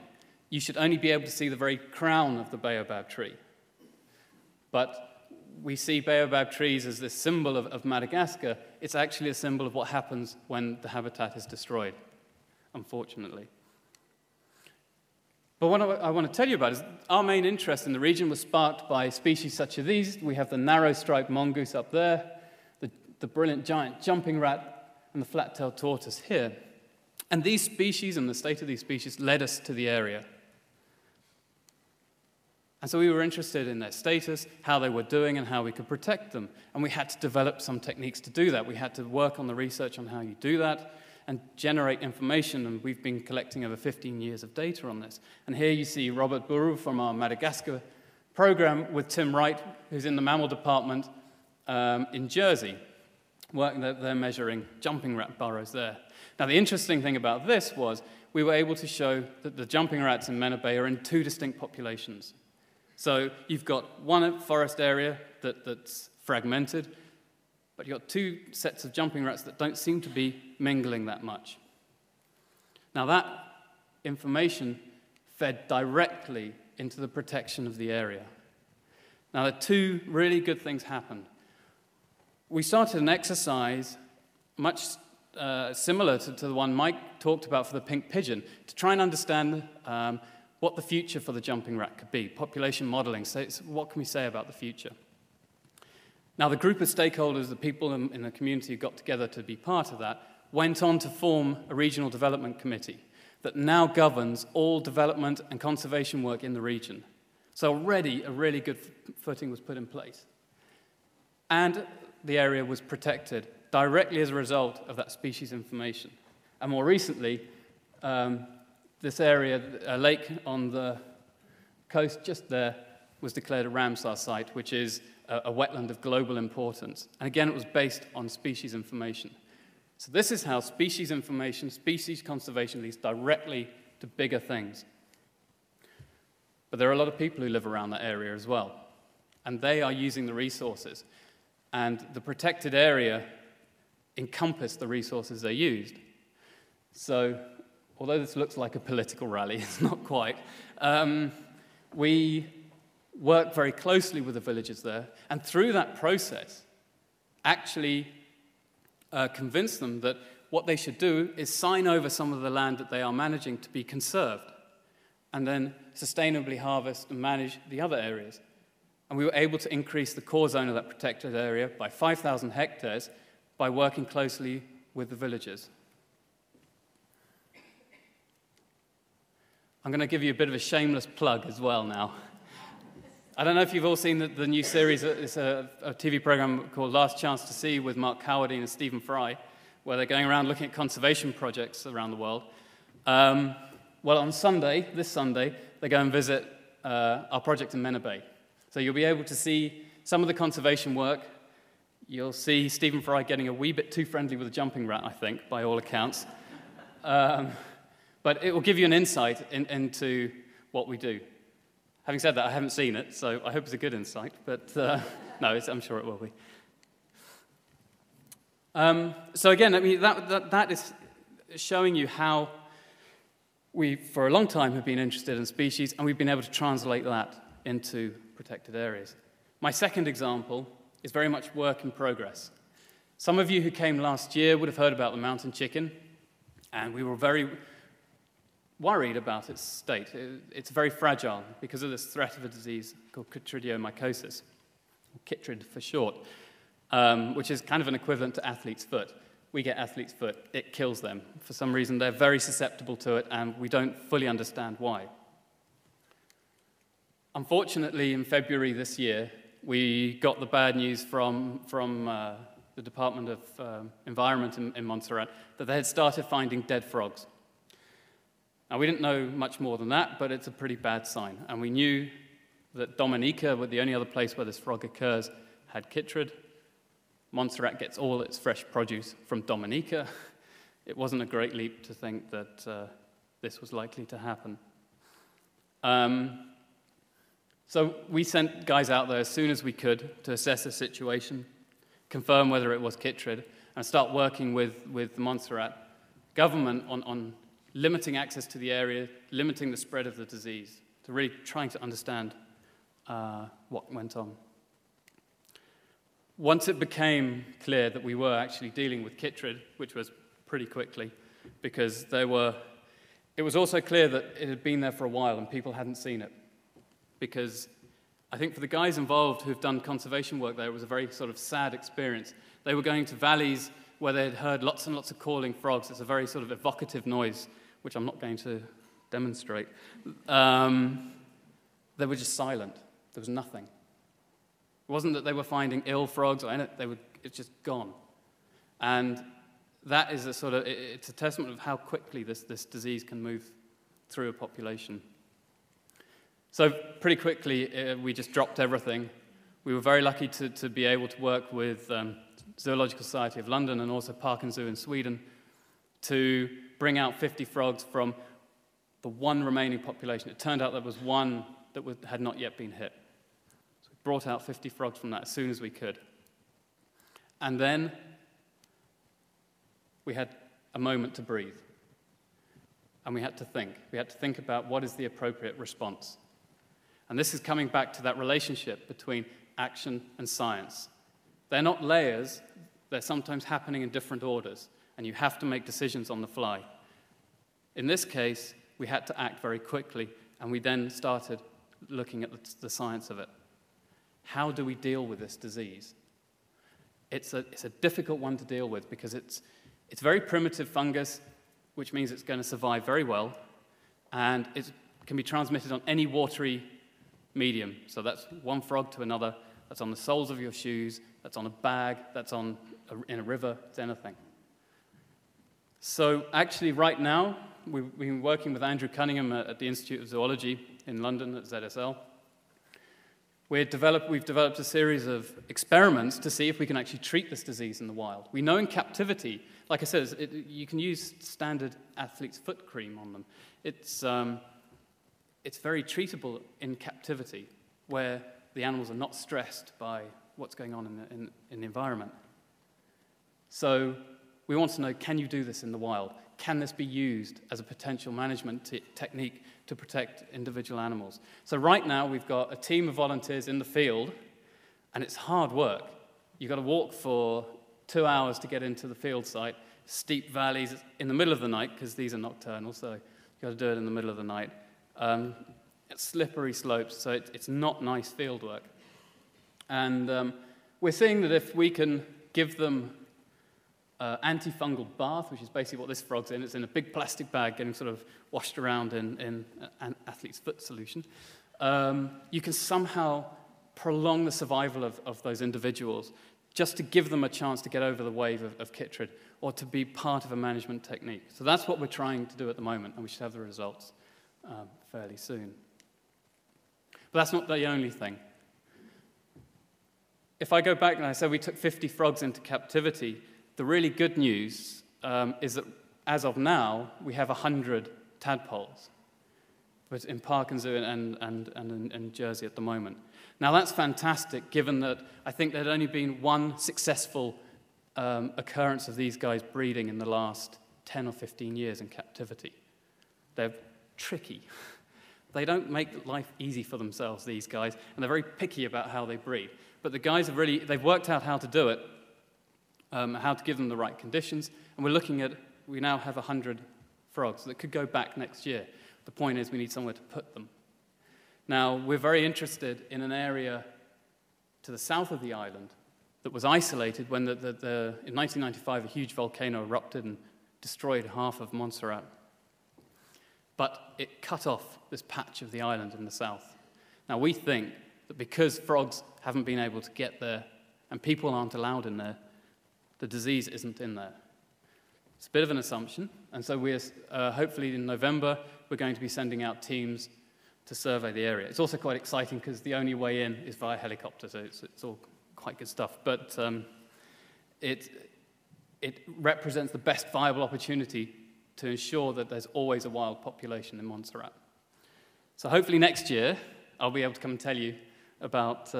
you should only be able to see the very crown of the baobab tree. But we see baobab trees as this symbol of Madagascar. It's actually a symbol of what happens when the habitat is destroyed, unfortunately. But what I want to tell you about is our main interest in the region was sparked by species such as these. We have the narrow-striped mongoose up there, the brilliant giant jumping rat, and the flat-tailed tortoise here. And these species and the state of these species led us to the area. And so we were interested in their status, how they were doing, and how we could protect them. And we had to develop some techniques to do that. We had to work on the research on how you do that and generate information, and we've been collecting over 15 years of data on this. And here you see Robert Buru from our Madagascar program with Tim Wright, who's in the mammal department in Jersey. They're measuring jumping rat burrows there. Now, the interesting thing about this was we were able to show that the jumping rats in Mena Bay are in two distinct populations. So you've got one forest area that's fragmented, but you've got two sets of jumping rats that don't seem to be mingling that much. Now, that information fed directly into the protection of the area. Now, the two really good things happened. We started an exercise much similar to the one Mike talked about for the pink pigeon, to try and understand what the future for the jumping rat could be, population modeling. So what can we say about the future? Now, the group of stakeholders, the people in the community who got together to be part of that, went on to form a regional development committee that now governs all development and conservation work in the region. So already a really good footing was put in place. And the area was protected directly as a result of that species information. And more recently, this area, a lake on the coast just there, was declared a Ramsar site, which is a wetland of global importance. And again, it was based on species information. So this is how species information, species conservation leads directly to bigger things. But there are a lot of people who live around that area as well, and they are using the resources. And the protected area encompassed the resources they used. So, although this looks like a political rally, it's not quite. We work very closely with the villagers there, and through that process, actually convince them that what they should do is sign over some of the land that they are managing to be conserved, and then sustainably harvest and manage the other areas. And we were able to increase the core zone of that protected area by 5,000 hectares by working closely with the villagers. I'm going to give you a bit of a shameless plug as well now. I don't know if you've all seen the new series. It's a TV program called Last Chance to See with Mark Cowardine and Stephen Fry, where they're going around looking at conservation projects around the world. Well, on Sunday, this Sunday, they go and visit our project in Mena Bay. So you'll be able to see some of the conservation work. You'll see Stephen Fry getting a wee bit too friendly with a jumping rat, I think, by all accounts. But it will give you an insight into what we do. Having said that, I haven't seen it, so I hope it's a good insight, but no, I'm sure it will be. So again, I mean, that is showing you how we, for a long time, have been interested in species, and we've been able to translate that into protected areas. My second example is very much work in progress. Some of you who came last year would have heard about the mountain chicken. And we were very worried about its state. It's very fragile because of this threat of a disease called chytridiomycosis, or chytrid for short, which is kind of an equivalent to athlete's foot. We get athlete's foot, it kills them. For some reason, they're very susceptible to it, and we don't fully understand why. Unfortunately, in February this year, we got the bad news from the Department of Environment in Montserrat that they had started finding dead frogs. Now, we didn't know much more than that, but it's a pretty bad sign. And we knew that Dominica, the only other place where this frog occurs, had chytrid. Montserrat gets all its fresh produce from Dominica. It wasn't a great leap to think that this was likely to happen. So we sent guys out there as soon as we could to assess the situation, confirm whether it was chytrid, and start working with the Montserrat government on limiting access to the area, limiting the spread of the disease, to really trying to understand what went on. Once it became clear that we were actually dealing with chytrid, which was pretty quickly, because it was also clear that it had been there for a while and people hadn't seen it. Because I think for the guys involved who've done conservation work there, it was a very sort of sad experience. They were going to valleys where they had heard lots and lots of calling frogs. It's a very sort of evocative noise, which I'm not going to demonstrate. They were just silent. There was nothing. It wasn't that they were finding ill frogs or anything. It's just gone. And that is it's a testament of how quickly this disease can move through a population. So pretty quickly, we just dropped everything. We were very lucky to be able to work with Zoological Society of London and also Park and Zoo in Sweden to bring out 50 frogs from the one remaining population. It turned out there was one that had not yet been hit. So we brought out 50 frogs from that as soon as we could. And then we had a moment to breathe. And we had to think. We had to think about what is the appropriate response. And this is coming back to that relationship between action and science. They're not layers. They're sometimes happening in different orders. And you have to make decisions on the fly. In this case, we had to act very quickly, and we then started looking at the science of it. How do we deal with this disease? It's a difficult one to deal with because it's very primitive fungus, which means it's going to survive very well, and it can be transmitted on any watery medium. So that's one frog to another, that's on the soles of your shoes, that's on a bag, that's in a river, it's anything. So actually right now, we've been working with Andrew Cunningham at the Institute of Zoology in London at ZSL. We've developed a series of experiments to see if we can actually treat this disease in the wild. We know in captivity, like I said, you can use standard athlete's foot cream on them. It's very treatable in captivity, where the animals are not stressed by what's going on in the environment. So we want to know, can you do this in the wild? Can this be used as a potential management technique to protect individual animals? So right now we've got a team of volunteers in the field, and it's hard work. You've got to walk for 2 hours to get into the field site, steep valleys in the middle of the night, because these are nocturnal, so you've got to do it in the middle of the night. It's slippery slopes, so it's not nice field work. And we're seeing that if we can give them antifungal bath, which is basically what this frog's in. It's in a big plastic bag getting sort of washed around in an athlete's foot solution. You can somehow prolong the survival of those individuals just to give them a chance to get over the wave of chytrid or to be part of a management technique. So that's what we're trying to do at the moment, and we should have the results fairly soon. But that's not the only thing. If I go back and I said we took 50 frogs into captivity, the really good news is that, as of now, we have 100 tadpoles, but in Park and Zoo and in Jersey at the moment. Now, that's fantastic, given that I think there had only been one successful occurrence of these guys breeding in the last 10 or 15 years in captivity. They're tricky. They don't make life easy for themselves, these guys, and they're very picky about how they breed. But the guys they've worked out how to do it, how to give them the right conditions, and we're looking at we now have 100 frogs that could go back next year. The point is we need somewhere to put them. Now, we're very interested in an area to the south of the island that was isolated when in 1995 a huge volcano erupted and destroyed half of Montserrat. But it cut off this patch of the island in the south. Now, we think that because frogs haven't been able to get there and people aren't allowed in there, the disease isn't in there. It's a bit of an assumption, and so we're hopefully in November we're going to be sending out teams to survey the area. It's also quite exciting because the only way in is via helicopter, so it's all quite good stuff. But it represents the best viable opportunity to ensure that there's always a wild population in Montserrat. So hopefully next year I'll be able to come and tell you about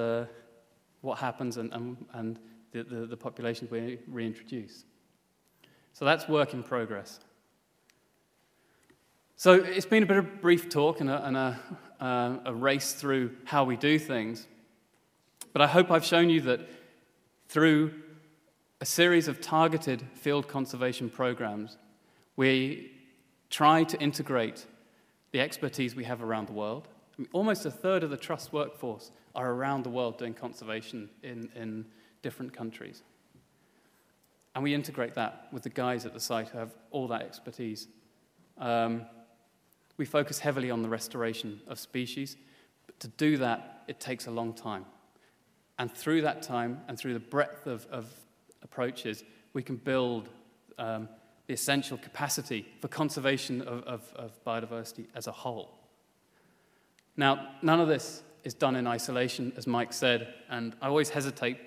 what happens and the populations we reintroduce. So that's work in progress. So it's been a bit of a brief talk and a race through how we do things. But I hope I've shown you that through a series of targeted field conservation programs, we try to integrate the expertise we have around the world. I mean, almost a third of the Trust workforce are around the world doing conservation in different countries. And we integrate that with the guys at the site who have all that expertise. We focus heavily on the restoration of species, but to do that, it takes a long time. And through that time, and through the breadth of approaches, we can build the essential capacity for conservation of biodiversity as a whole. Now, none of this is done in isolation, as Mike said, and I always hesitate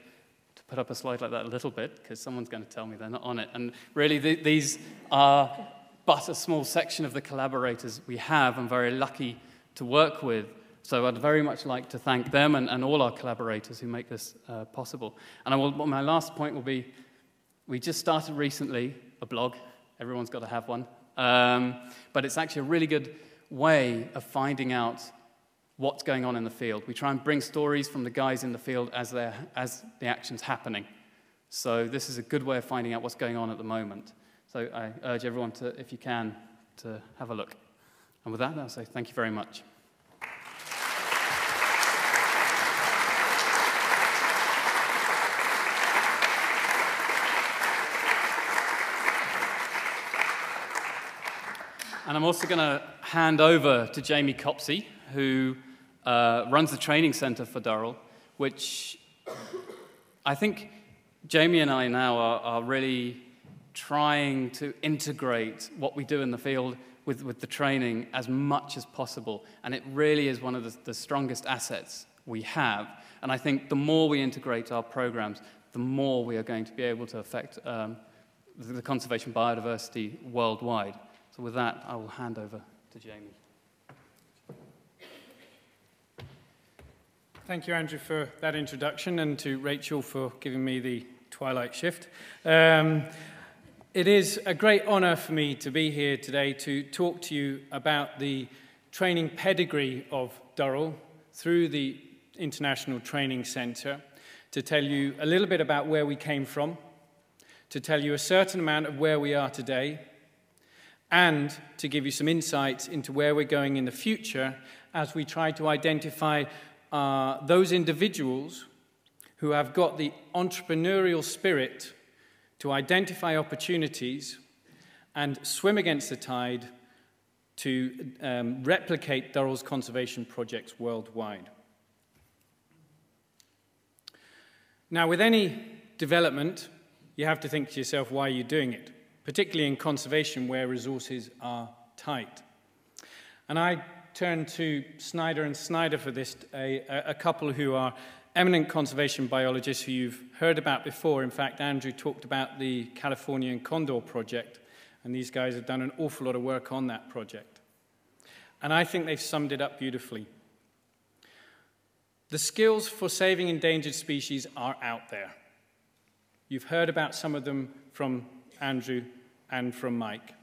to put up a slide like that a little bit, because someone's going to tell me they're not on it. And really, these are but a small section of the collaborators we have. I'm very lucky to work with. So I'd very much like to thank them and all our collaborators who make this possible. And my last point will be, we just started recently a blog. Everyone's got to have one. But it's actually a really good way of finding out what's going on in the field. We try and bring stories from the guys in the field as the action's happening. So this is a good way of finding out what's going on at the moment. So I urge everyone to, if you can, to have a look. And with that, I'll say thank you very much. And I'm also going to hand over to Jamie Copsey, who runs the training center for Durrell, which I think Jamie and I now are really trying to integrate what we do in the field with the training as much as possible. And it really is one of the strongest assets we have. And I think the more we integrate our programs, the more we are going to be able to affect the conservation biodiversity worldwide. So with that, I will hand over to Jamie. Thank you, Andrew, for that introduction, and to Rachel for giving me the twilight shift. It is a great honor for me to be here today to talk to you about the training pedigree of Durrell through the International Training Centre, to tell you a little bit about where we came from, to tell you a certain amount of where we are today, and to give you some insights into where we're going in the future as we try to identify those individuals who have got the entrepreneurial spirit to identify opportunities and swim against the tide to replicate Durrell's conservation projects worldwide. Now, with any development, you have to think to yourself, why are you doing it? Particularly in conservation where resources are tight. And I turn to Snyder and Snyder for this, a couple who are eminent conservation biologists who you've heard about before. In fact, Andrew talked about the Californian Condor Project, and these guys have done an awful lot of work on that project. And I think they've summed it up beautifully. The skills for saving endangered species are out there. You've heard about some of them from Andrew and from Mike.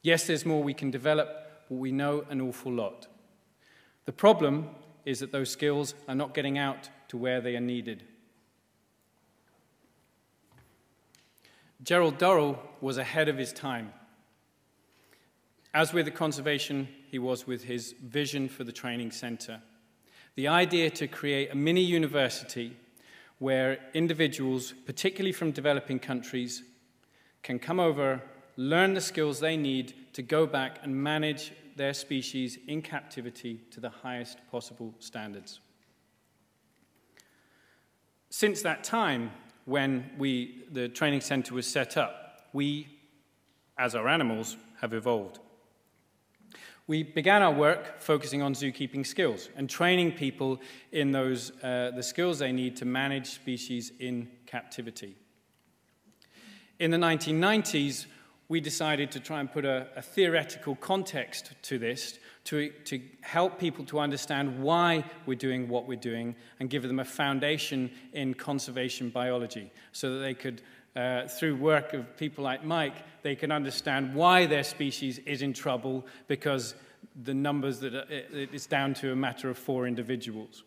Yes, there's more we can develop, but we know an awful lot. The problem is that those skills are not getting out to where they are needed. Gerald Durrell was ahead of his time. As with the conservation, he was with his vision for the training centre. The idea to create a mini university where individuals, particularly from developing countries, can come over, learn the skills they need to go back and manage their species in captivity to the highest possible standards. Since that time, when the training centre was set up, we, as our animals, have evolved. We began our work focusing on zookeeping skills and training people in the skills they need to manage species in captivity. In the 1990s, we decided to try and put a theoretical context to this to help people to understand why we're doing what we're doing and give them a foundation in conservation biology so that they could, through work of people like Mike, they can understand why their species is in trouble because the numbers that it's down to a matter of 4 individuals.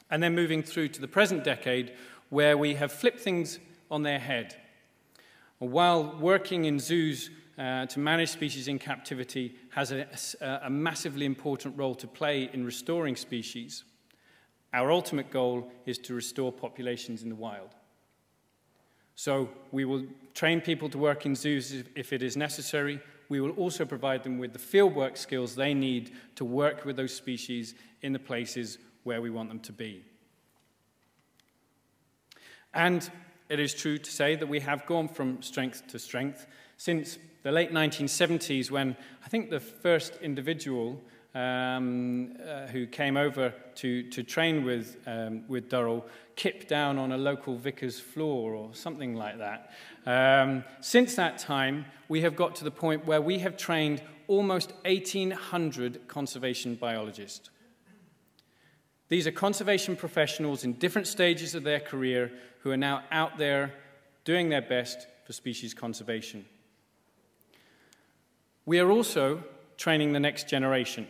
And then moving through to the present decade where we have flipped things on their head. While working in zoos to manage species in captivity has a massively important role to play in restoring species, our ultimate goal is to restore populations in the wild. So we will train people to work in zoos if it is necessary. We will also provide them with the fieldwork skills they need to work with those species in the places where we want them to be. And it is true to say that we have gone from strength to strength since the late 1970s when I think the first individual who came over to train with Durrell kipped down on a local vicar's floor or something like that. Since that time, we have got to the point where we have trained almost 1,800 conservation biologists. These are conservation professionals in different stages of their career who are now out there doing their best for species conservation. We are also training the next generation.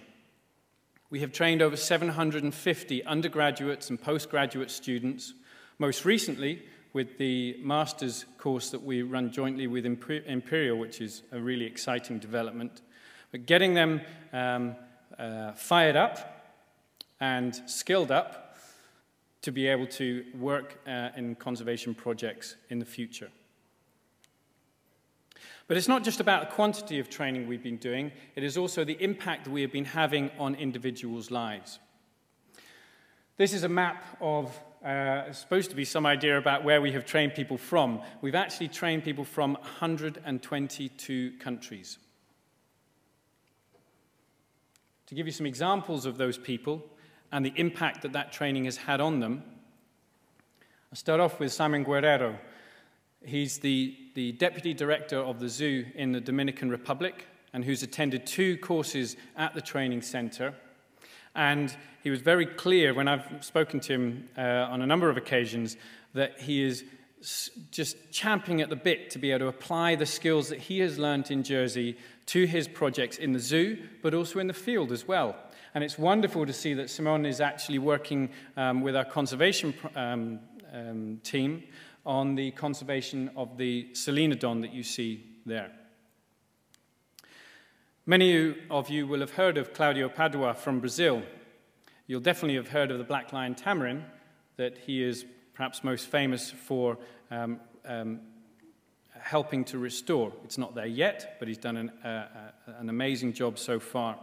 We have trained over 750 undergraduates and postgraduate students, most recently with the master's course that we run jointly with Imperial, which is a really exciting development. But getting them fired up and skilled up to be able to work in conservation projects in the future. But it's not just about the quantity of training we've been doing, it is also the impact that we have been having on individuals' lives. This is a map of, it's supposed to be some idea about where we have trained people from. We've actually trained people from 122 countries. To give you some examples of those people and the impact that that training has had on them, I'll start off with Simon Guerrero. He's the Deputy Director of the zoo in the Dominican Republic and who's attended 2 courses at the training center. And he was very clear when I've spoken to him on a number of occasions that he is just champing at the bit to be able to apply the skills that he has learned in Jersey to his projects in the zoo, but also in the field as well. And it's wonderful to see that Simone is actually working with our conservation team on the conservation of the Selenodon that you see there. Many of you will have heard of Claudio Padua from Brazil. You'll definitely have heard of the black lion tamarin, that he is perhaps most famous for helping to restore. It's not there yet, but he's done an amazing job so far.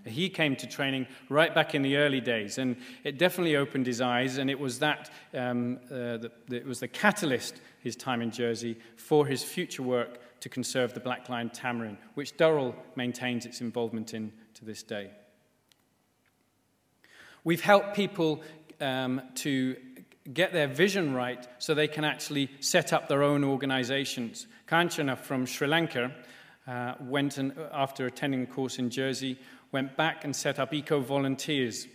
He came to training right back in the early days, and it definitely opened his eyes, and it was it was the catalyst, his time in Jersey, for his future work to conserve the black lion tamarin, which Durrell maintains its involvement in to this day. We've helped people to get their vision right so they can actually set up their own organizations. Kanchana from Sri Lanka went and, after attending a course in Jersey, went back and set up Eco Volunteers,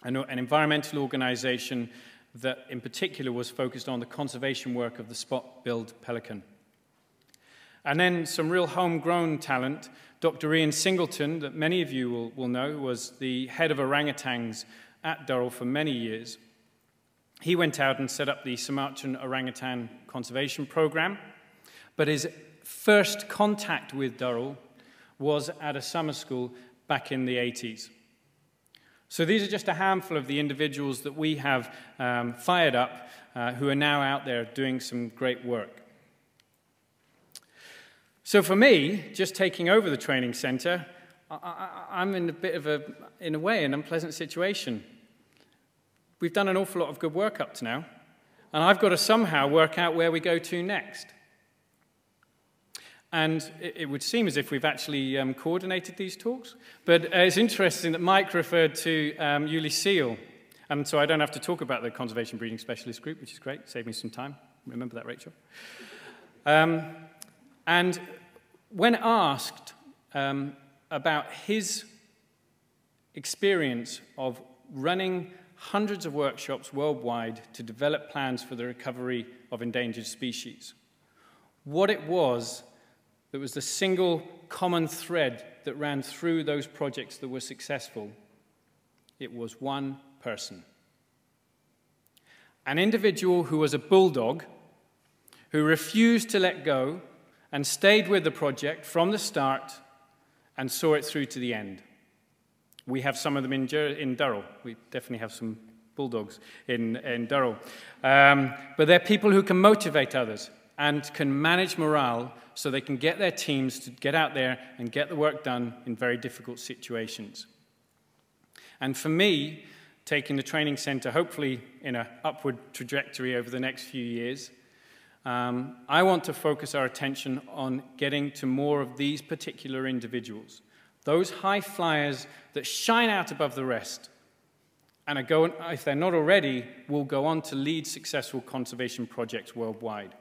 an environmental organization that in particular was focused on the conservation work of the spot-billed pelican. And then some real homegrown talent, Dr. Ian Singleton, that many of you will know, was the head of orangutans at Durrell for many years. He went out and set up the Sumatran Orangutan Conservation Program, but his first contact with Durrell was at a summer school back in the 80s. So these are just a handful of the individuals that we have fired up who are now out there doing some great work. So for me, just taking over the training centre, I'm in a bit of in a way, an unpleasant situation. We've done an awful lot of good work up to now, and I've got to somehow work out where we go to next. And it would seem as if we've actually coordinated these talks, but it's interesting that Mike referred to Yuli Seal, and so I don't have to talk about the Conservation Breeding Specialist Group, which is great, saved me some time. Remember that, Rachel? And when asked about his experience of running hundreds of workshops worldwide to develop plans for the recovery of endangered species, what it was that was the single common thread that ran through those projects that were successful, it was one person. An individual who was a bulldog, who refused to let go and stayed with the project from the start and saw it through to the end. We have some of them in Durrell. We definitely have some bulldogs in Durrell. But they're people who can motivate others and can manage morale so they can get their teams to get out there and get the work done in very difficult situations. And for me, taking the training centre hopefully in an upward trajectory over the next few years, I want to focus our attention on getting to more of these particular individuals, those high flyers that shine out above the rest, and if they're not already, will go on to lead successful conservation projects worldwide.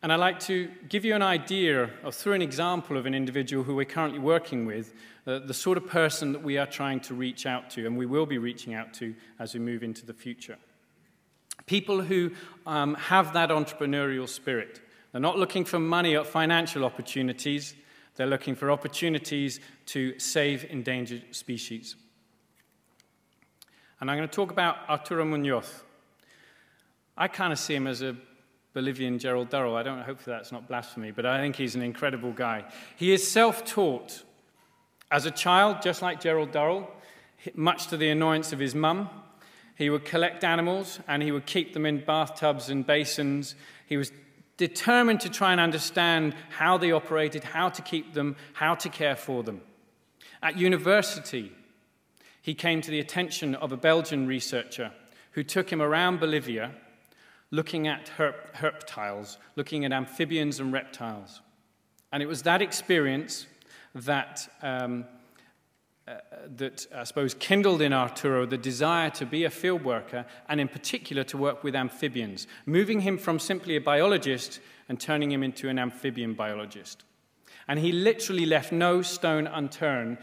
And I'd like to give you an idea, or through an example of an individual who we're currently working with, the sort of person that we are trying to reach out to, and we will be reaching out to as we move into the future. People who have that entrepreneurial spirit. They're not looking for money or financial opportunities. They're looking for opportunities to save endangered species. And I'm going to talk about Arturo Munoz. I kind of see him as a Bolivian Gerald Durrell. Hopefully that's not blasphemy, but I think he's an incredible guy. He is self-taught. As a child, just like Gerald Durrell, much to the annoyance of his mum, he would collect animals and he would keep them in bathtubs and basins. He was determined to try and understand how they operated, how to keep them, how to care for them. At university, he came to the attention of a Belgian researcher who took him around Bolivia looking at herptiles, looking at amphibians and reptiles. And it was that experience that I suppose, kindled in Arturo the desire to be a field worker, and in particular to work with amphibians, moving him from simply a biologist and turning him into an amphibian biologist. And he literally left no stone unturned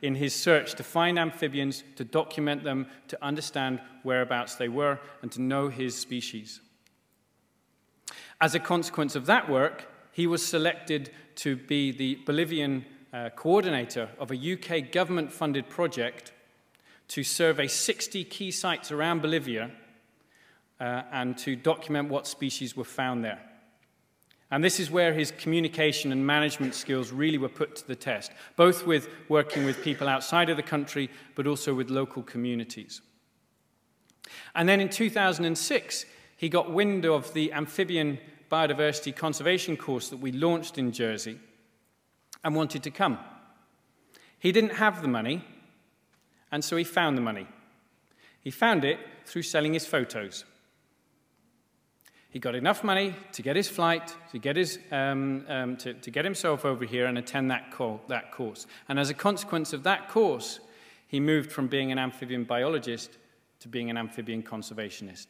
in his search to find amphibians, to document them, to understand whereabouts they were, and to know his species. As a consequence of that work, he was selected to be the Bolivian coordinator of a UK government-funded project to survey 60 key sites around Bolivia and to document what species were found there. And this is where his communication and management skills really were put to the test, both with working with people outside of the country, but also with local communities. And then in 2006, he got wind of the amphibian biodiversity conservation course that we launched in Jersey and wanted to come. He didn't have the money, and so he found the money. He found it through selling his photos. He got enough money to get his flight, to get himself over here and attend that course. And as a consequence of that course, he moved from being an amphibian biologist to being an amphibian conservationist.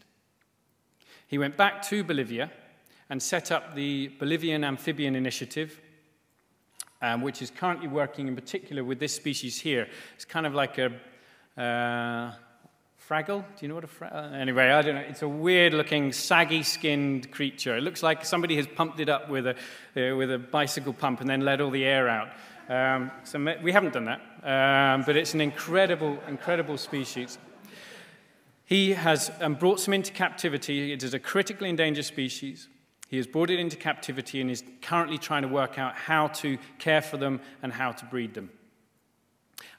He went back to Bolivia and set up the Bolivian Amphibian Initiative, which is currently working in particular with this species here. It's kind of like a fraggle. Do you know what a fraggle? Anyway, I don't know. It's a weird-looking, saggy-skinned creature. It looks like somebody has pumped it up with a bicycle pump and then let all the air out. So we haven't done that, but it's an incredible, incredible species. He has brought some into captivity. It is a critically endangered species. He has brought it into captivity and is currently trying to work out how to care for them and how to breed them.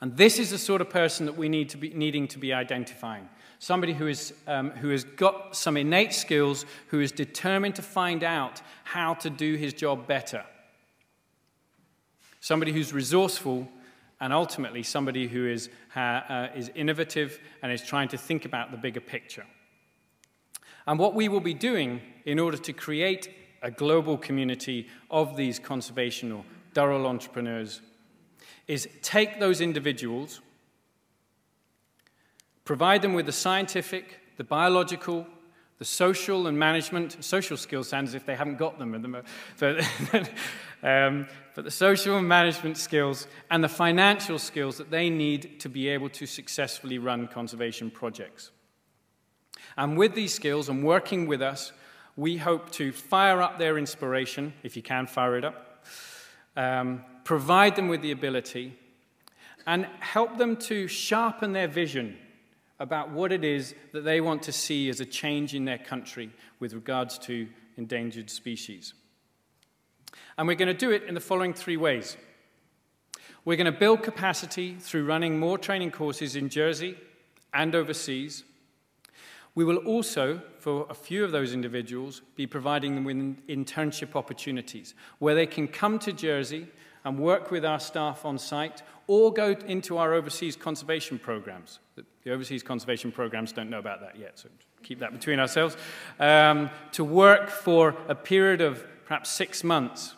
And this is the sort of person that we needing to be identifying. Somebody who has got some innate skills, who is determined to find out how to do his job better. Somebody who's resourceful, and ultimately somebody who is innovative and is trying to think about the bigger picture. And what we will be doing in order to create a global community of these conservation or Durrell entrepreneurs is take those individuals, provide them with the scientific, the biological, the social and management. Social skills sound as if they haven't got them at the moment. But the social and management skills and the financial skills that they need to be able to successfully run conservation projects. And with these skills and working with us, we hope to fire up their inspiration, if you can fire it up, provide them with the ability, and help them to sharpen their vision about what it is that they want to see as a change in their country with regards to endangered species. And we're going to do it in the following 3 ways. We're going to build capacity through running more training courses in Jersey and overseas. We will also, for a few of those individuals, be providing them with internship opportunities where they can come to Jersey and work with our staff on site or go into our overseas conservation programs. The overseas conservation programs don't know about that yet, so keep that between ourselves. To work for a period of perhaps 6 months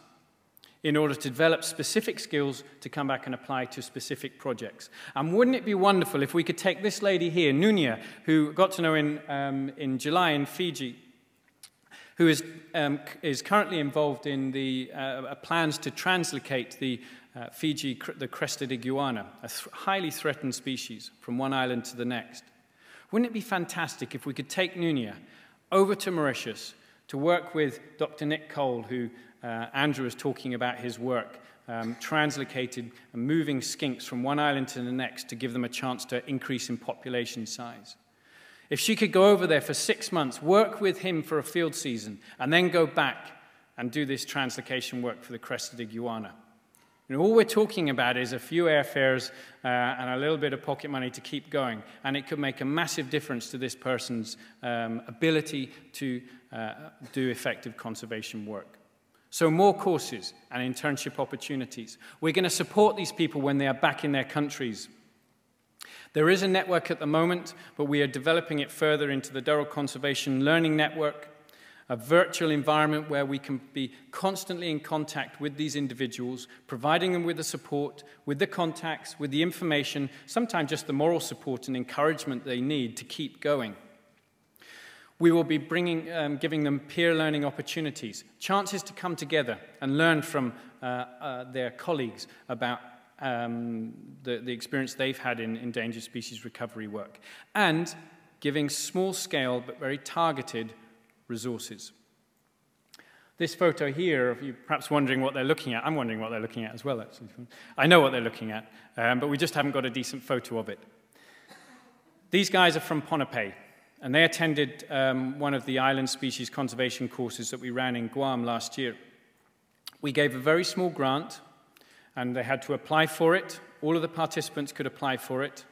in order to develop specific skills to come back and apply to specific projects. And wouldn't it be wonderful if we could take this lady here, Nunia, who got to know in July in Fiji, who is currently involved in the plans to translocate the Fiji, the crested iguana, a highly threatened species, from one island to the next. Wouldn't it be fantastic if we could take Nunia over to Mauritius to work with Dr. Nick Cole, who Andrew was talking about his work, translocated and moving skinks from one island to the next to give them a chance to increase in population size. If she could go over there for 6 months, work with him for a field season, and then go back and do this translocation work for the crested iguana. You know, all we're talking about is a few airfares and a little bit of pocket money to keep going, and it could make a massive difference to this person's ability to do effective conservation work. So more courses and internship opportunities. We're going to support these people when they are back in their countries. There is a network at the moment, but we are developing it further into the Durrell Conservation Learning Network, a virtual environment where we can be constantly in contact with these individuals, providing them with the support, with the contacts, with the information, sometimes just the moral support and encouragement they need to keep going. We will be giving them peer learning opportunities, chances to come together and learn from their colleagues about the experience they've had in endangered species recovery work, and giving small-scale but very targeted resources. This photo here, if you're perhaps wondering what they're looking at, I'm wondering what they're looking at as well, actually. I know what they're looking at, but we just haven't got a decent photo of it. These guys are from Ponape, and they attended one of the island species conservation courses that we ran in Guam last year. We gave a very small grant, and they had to apply for it. All of the participants could apply for it.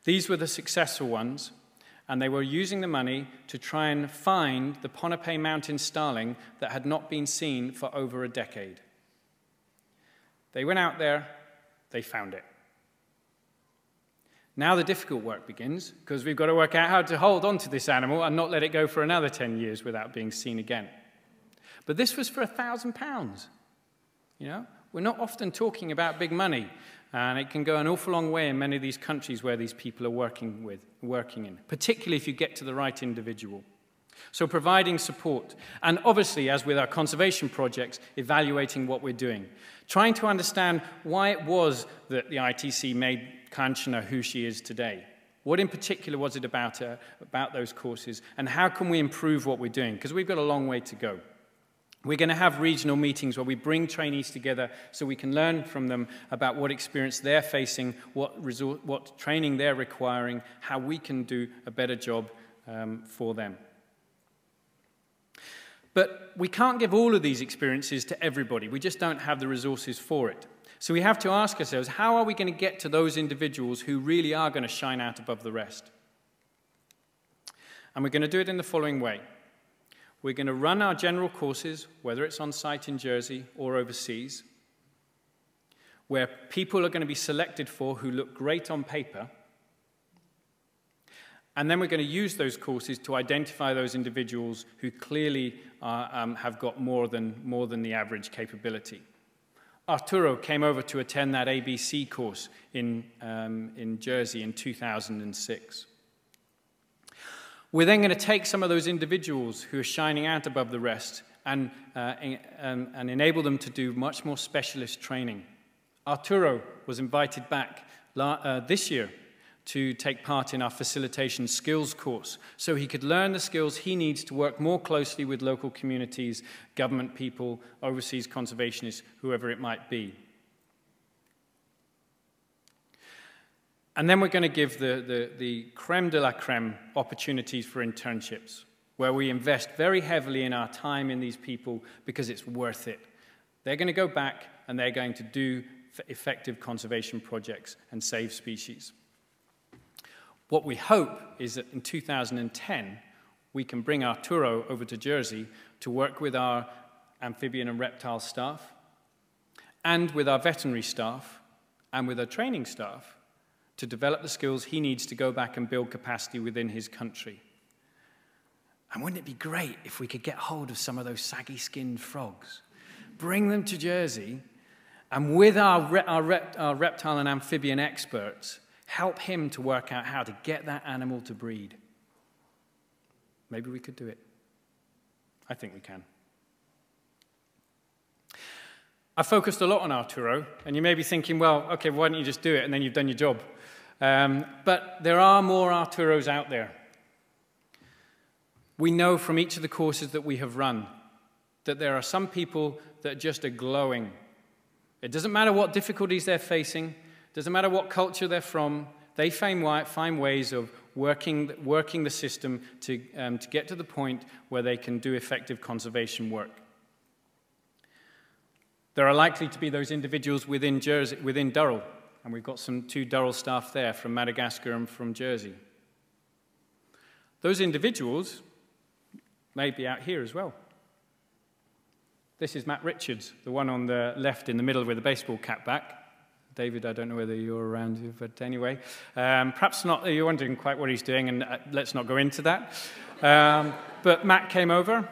These were the successful ones, and they were using the money to try and find the Ponape mountain starling that had not been seen for over a decade. They went out there, they found it. Now the difficult work begins, because we've got to work out how to hold on to this animal and not let it go for another 10 years without being seen again. But this was for £1,000. You know, we're not often talking about big money, and it can go an awful long way in many of these countries where these people are working in, particularly if you get to the right individual. So providing support, and obviously, as with our conservation projects, evaluating what we're doing, trying to understand why it was that the ITC made Kanchana who she is today. What in particular was it about her, about those courses, and how can we improve what we're doing? Because we've got a long way to go. We're going to have regional meetings where we bring trainees together so we can learn from them about what experience they're facing, what training they're requiring, how we can do a better job for them. But we can't give all of these experiences to everybody. We just don't have the resources for it. So we have to ask ourselves, how are we going to get to those individuals who really are going to shine out above the rest? And we're going to do it in the following way. We're going to run our general courses, whether it's on site in Jersey or overseas, where people are going to be selected for who look great on paper. And then we're going to use those courses to identify those individuals who clearly have got more than the average capability. Arturo came over to attend that ABC course in Jersey in 2006. We're then going to take some of those individuals who are shining out above the rest and enable them to do much more specialist training. Arturo was invited back this year to take part in our facilitation skills course, so he could learn the skills he needs to work more closely with local communities, government people, overseas conservationists, whoever it might be. And then we're going to give the creme de la creme opportunities for internships, where we invest very heavily in our time in these people because it's worth it. They're going to go back and they're going to do effective conservation projects and save species. What we hope is that in 2010, we can bring Arturo over to Jersey to work with our amphibian and reptile staff, and with our veterinary staff, and with our training staff, to develop the skills he needs to go back and build capacity within his country. And wouldn't it be great if we could get hold of some of those saggy-skinned frogs, bring them to Jersey, and with our reptile and amphibian experts, help him to work out how to get that animal to breed. Maybe we could do it. I think we can. I focused a lot on Arturo, and you may be thinking, well, okay, why don't you just do it, and then you've done your job. But there are more Arturos out there. We know from each of the courses that we have run that there are some people that just are glowing. It doesn't matter what difficulties they're facing, doesn't matter what culture they're from, they find ways of working the system to get to the point where they can do effective conservation work. There are likely to be those individuals within Durrell, and we've got two Durrell staff there from Madagascar and from Jersey. Those individuals may be out here as well. This is Matt Richards, the one on the left in the middle with the baseball cap back. David, I don't know whether you're around, but anyway. Perhaps not, you're wondering quite what he's doing, and let's not go into that. But Matt came over,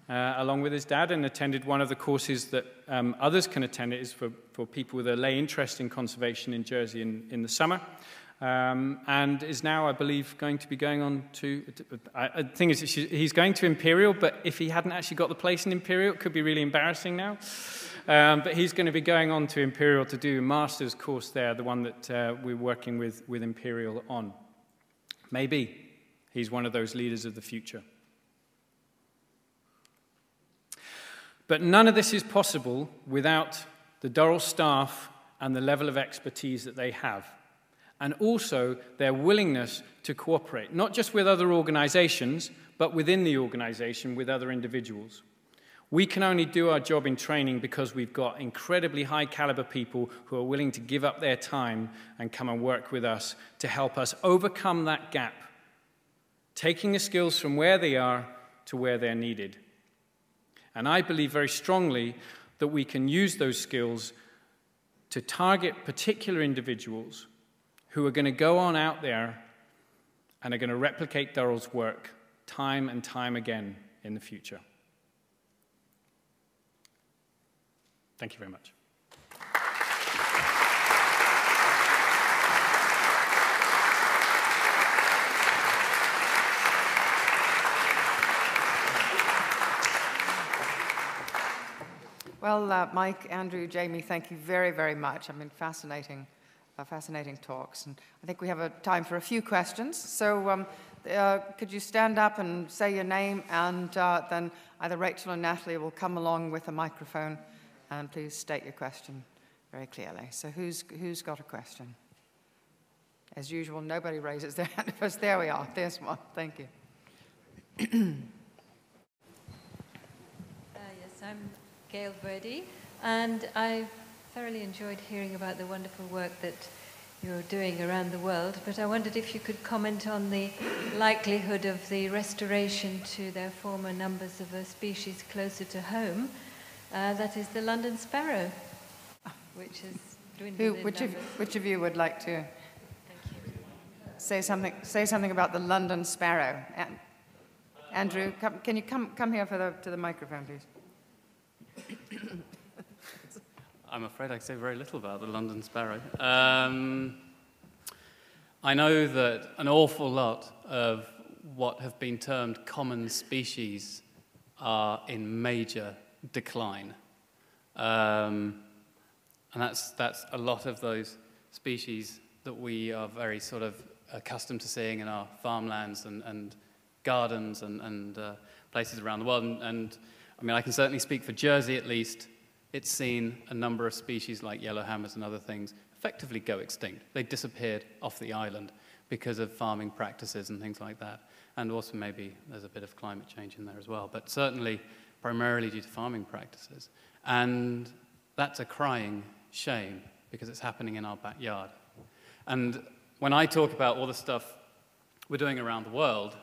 along with his dad, and attended one of the courses that others can attend. It is for people with a lay interest in conservation in Jersey in the summer, and is now, I believe, going to be going on to... The thing is, he's going to Imperial, but if he hadn't actually got the place in Imperial, it could be really embarrassing now. But he's going to be going on to Imperial to do a master's course there, the one that we're working with Imperial on. Maybe he's one of those leaders of the future. But none of this is possible without the Durrell staff and the level of expertise that they have, and also their willingness to cooperate, not just with other organizations, but within the organization with other individuals. We can only do our job in training because we've got incredibly high caliber people who are willing to give up their time and come and work with us to help us overcome that gap, taking the skills from where they are to where they're needed. And I believe very strongly that we can use those skills to target particular individuals who are going to go on out there and are going to replicate Durrell's work time and time again in the future. Thank you very much. Well, Mike, Andrew, Jamie, thank you very, very much. I mean, fascinating talks. And I think we have a time for a few questions. So could you stand up and say your name, and then either Rachel or Natalie will come along with a microphone, and please state your question very clearly. So who's got a question? As usual, nobody raises their hand. There we are. There's one. Thank you. I'm Gail Birdie, and I thoroughly enjoyed hearing about the wonderful work that you're doing around the world, but I wondered if you could comment on the likelihood of the restoration to their former numbers of a species closer to home, that is the London sparrow, which is dwindled in numbers. Which of you would like to say something about the London sparrow? Andrew, can you come here to the microphone, please? I'm afraid I say very little about the London sparrow. I know that an awful lot of what have been termed common species are in major decline. And that's a lot of those species that we are very sort of accustomed to seeing in our farmlands and gardens and places around the world. And I mean, I can certainly speak for Jersey at least. It's seen a number of species like yellowhammers and other things effectively go extinct. They disappeared off the island because of farming practices and things like that. And also maybe there's a bit of climate change in there as well, but certainly primarily due to farming practices. And that's a crying shame because it's happening in our backyard. And when I talk about all the stuff we're doing around the world,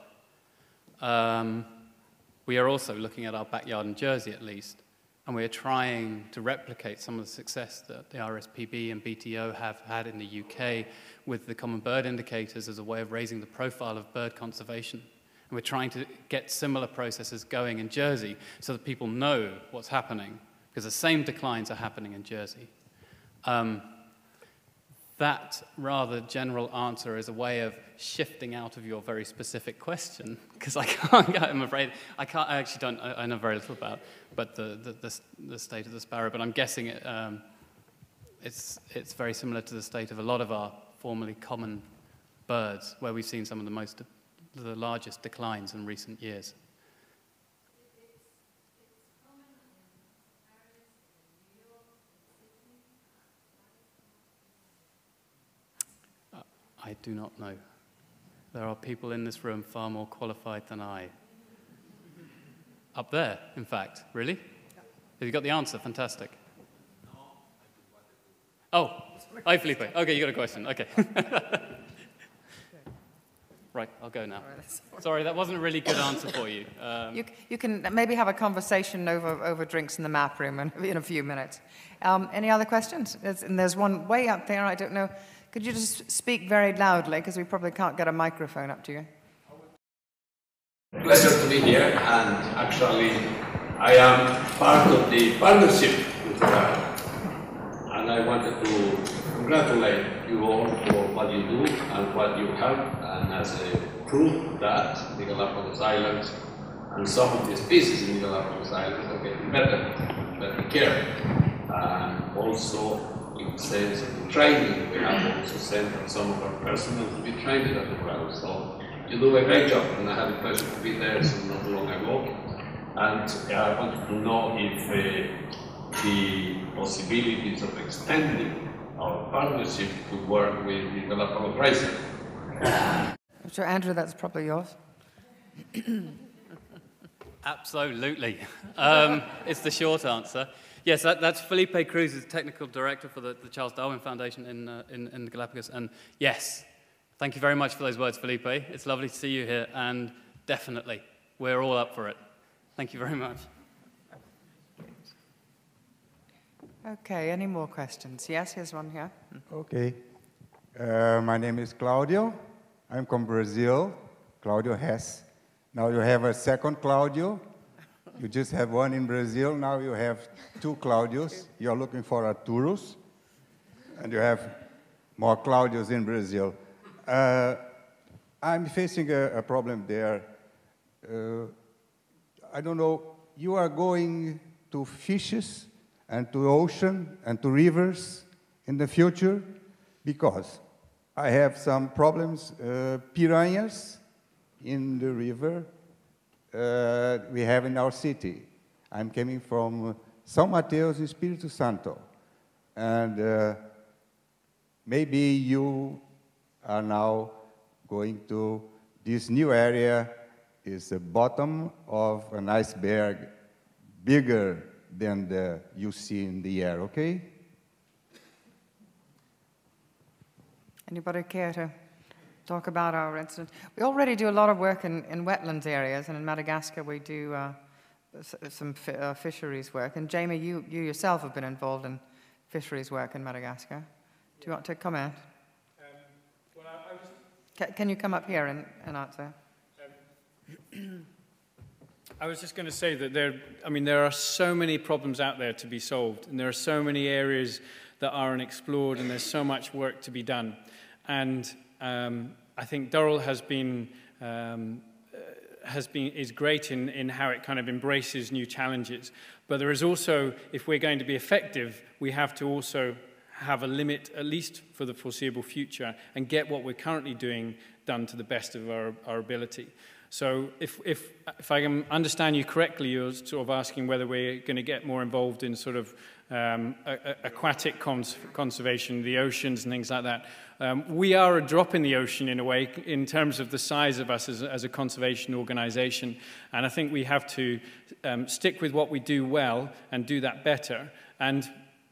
we are also looking at our backyard in Jersey at least. And we're trying to replicate some of the success that the RSPB and BTO have had in the UK with the common bird indicators as a way of raising the profile of bird conservation. And we're trying to get similar processes going in Jersey so that people know what's happening, because the same declines are happening in Jersey. That rather general answer is a way of shifting out of your very specific question, because I'm afraid, I actually don't, I know very little about, but the state of the sparrow, but I'm guessing it's very similar to the state of a lot of our formerly common birds, where we've seen some of the largest declines in recent years. I do not know. There are people in this room far more qualified than I. Up there, in fact. Really? Have you got the answer? Fantastic. Oh, hi, Felipe. Okay, you got a question. Okay. Right, I'll go now. Sorry, that wasn't a really good answer for you. You can maybe have a conversation over drinks in the map room in a few minutes. Any other questions? There's one way up there, I don't know. Could you just speak very loudly, because we probably can't get a microphone up to you. Pleasure to be here, and actually I am part of the partnership with Durrell, and I wanted to congratulate you all for what you do and what you help, and as a proof that the Galapagos Islands and some of the species in the Galapagos Islands are getting better care, and also in the sense of the training, we have also sent some of our personnel to be trained at Durrell. So you do a great job, and I had the pleasure to be there not long ago. And I wanted to know if the possibilities of extending our partnership to work with the Galapagos Racer. So Andrew, that's probably yours. Absolutely. It's the short answer. Yes, that's Felipe Cruz, who's Technical Director for the Charles Darwin Foundation in the Galapagos. And yes, thank you very much for those words, Felipe. It's lovely to see you here, and definitely, we're all up for it. Thank you very much. Okay, any more questions? Yes, here's one here. Okay. My name is Claudio. I'm from Brazil. Claudio Hess. Now you have a second Claudio. You just have one in Brazil. Now you have two Claudios. You're looking for a Taurus. And you have more Claudios in Brazil. I'm facing a problem there. I don't know. You are going to fishes and to ocean and to rivers in the future because I have some problems. Piranhas in the river we have in our city. I'm coming from São Mateus, Espírito Santo. And maybe you are now going to this new area is the bottom of an iceberg, bigger than you see in the air, okay? Anybody care to talk about our incident? We already do a lot of work in wetlands areas, and in Madagascar we do some fisheries work. And Jamie, you yourself have been involved in fisheries work in Madagascar. Do you want to comment? Can you come up here and answer? I was just going to say that there are so many problems out there to be solved, and there are so many areas that are unexplored, and there's so much work to be done. And I think Durrell is great in how it kind of embraces new challenges. But there is also, if we're going to be effective, we have to also have a limit, at least for the foreseeable future, and get what we're currently doing done to the best of our ability. So if I can understand you correctly, you're sort of asking whether we're going to get more involved in sort of aquatic conservation, the oceans and things like that. We are a drop in the ocean in a way in terms of the size of us as a conservation organization, and I think we have to stick with what we do well and do that better. And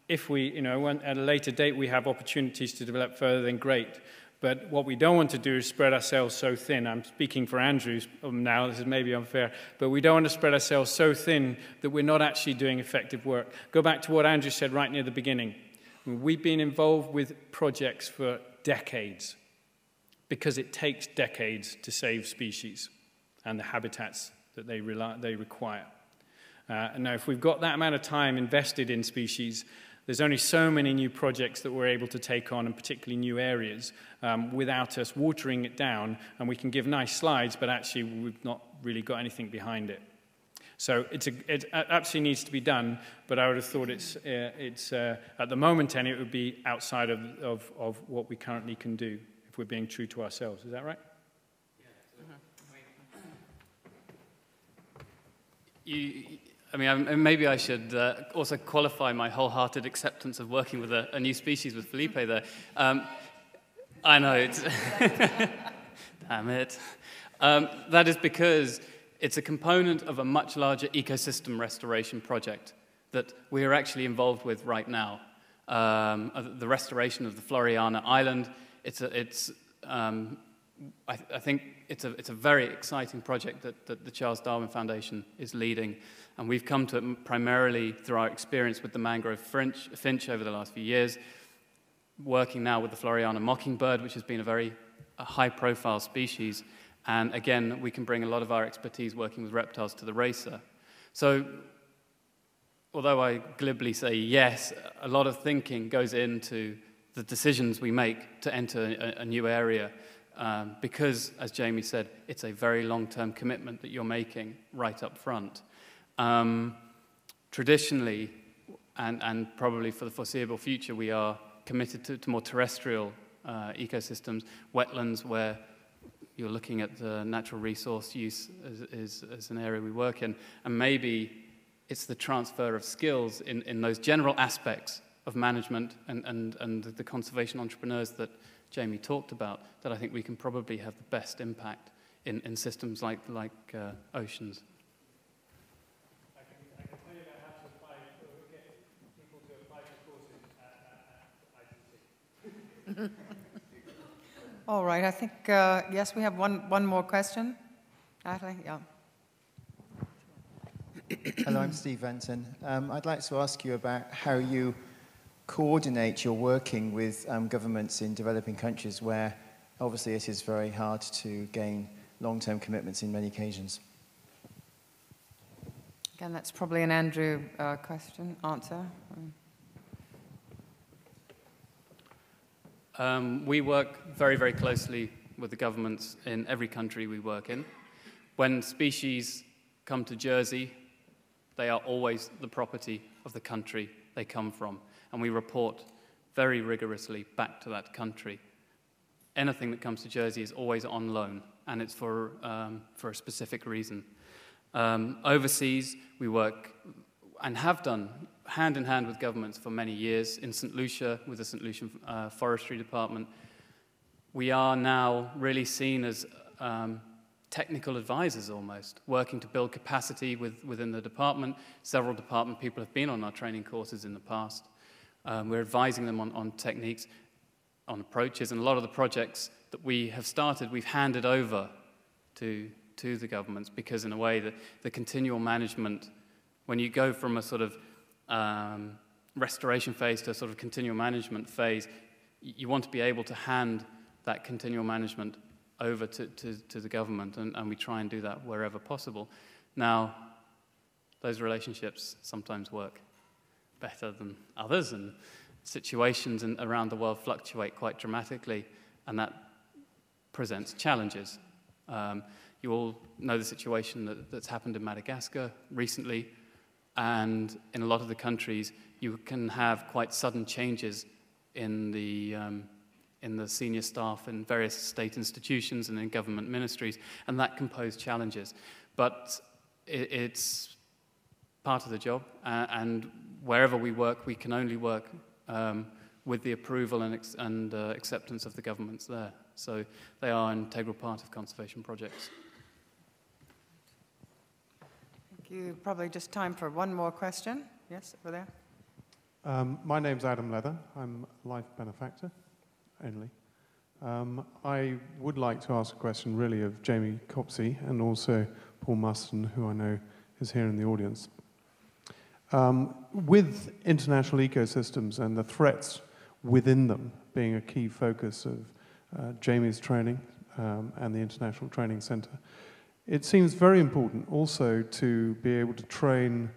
if we, when at a later date we have opportunities to develop further, then great. But what we don't want to do is spread ourselves so thin. I'm speaking for Andrews now, this is maybe unfair, but we don't want to spread ourselves so thin that we're not actually doing effective work. Go back to what Andrew said right near the beginning. We've been involved with projects for decades because it takes decades to save species and the habitats that they require. And now, if we've got that amount of time invested in species, there's only so many new projects that we're able to take on, and particularly new areas, without us watering it down. And we can give nice slides, but actually we've not really got anything behind it. So it absolutely needs to be done, but I would have thought it's at the moment, and it would be outside of what we currently can do if we're being true to ourselves. Is that right? Maybe I should also qualify my wholehearted acceptance of working with a new species with Felipe there. I know, it's... Damn it. That is because it's a component of a much larger ecosystem restoration project that we are actually involved with right now. The restoration of the Floriana Island. I think it's a very exciting project that the Charles Darwin Foundation is leading, and we've come to it primarily through our experience with the mangrove finch over the last few years, working now with the Floriana mockingbird, which has been a very high-profile species, and again, we can bring a lot of our expertise working with reptiles to the racer. So, although I glibly say yes, a lot of thinking goes into the decisions we make to enter a new area. Because, as Jamie said, it's a very long-term commitment that you're making right up front. Traditionally, and probably for the foreseeable future, we are committed to more terrestrial ecosystems, wetlands where you're looking at the natural resource use as an area we work in, and maybe it's the transfer of skills in those general aspects of management and the conservation entrepreneurs that Jamie talked about, that I think we can probably have the best impact in systems like oceans. I can tell you about how to apply, get people to apply for courses at ICC. All right, I think, yes, we have one more question. Natalie, yeah. Hello, I'm Steve Venton. I'd like to ask you about how you coordinate your working with governments in developing countries where obviously it is very hard to gain long-term commitments in many occasions. Again, that's probably an Andrew answer. We work very, very closely with the governments in every country we work in. When species come to Jersey, they are always the property of the country they come from, and we report very rigorously back to that country. Anything that comes to Jersey is always on loan, and it's for a specific reason. Overseas, we work and have done hand in hand with governments for many years. In St. Lucia, with the St. Lucian Forestry Department, we are now really seen as technical advisors almost, working to build capacity within the department. Several department people have been on our training courses in the past. We're advising them on techniques, on approaches, and a lot of the projects that we have started, we've handed over to the governments, because in a way the continual management, when you go from a sort of restoration phase to a sort of continual management phase, you want to be able to hand that continual management over to the government, and we try and do that wherever possible. Now, those relationships sometimes work better than others, and situations around the world fluctuate quite dramatically, and that presents challenges. You all know the situation that's happened in Madagascar recently, and in a lot of the countries, you can have quite sudden changes in the senior staff in various state institutions and in government ministries, and that can pose challenges. But it's part of the job, and wherever we work, we can only work with the approval and acceptance of the governments there. So they are an integral part of conservation projects. Thank you. Probably just time for one more question. Yes, over there. My name's Adam Leather. I'm a life benefactor only. I would like to ask a question really of Jamie Copsey and also Paul Muston, who I know is here in the audience. With international ecosystems and the threats within them being a key focus of Jamie's training and the International Training Centre, it seems very important also to be able to train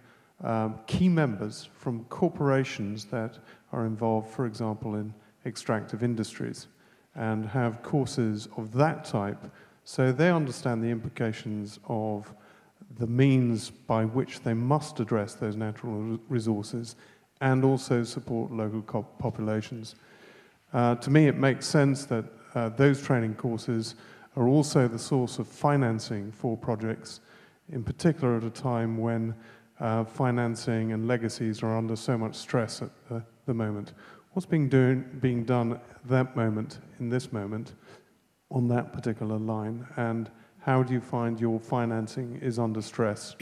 key members from corporations that are involved, for example, in extractive industries, and have courses of that type so they understand the implications of the means by which they must address those natural resources and also support local populations. To me, it makes sense that those training courses are also the source of financing for projects, in particular at a time when financing and legacies are under so much stress at the moment. What's being done at that moment, in this moment, on that particular line, and how do you find your financing is under stress?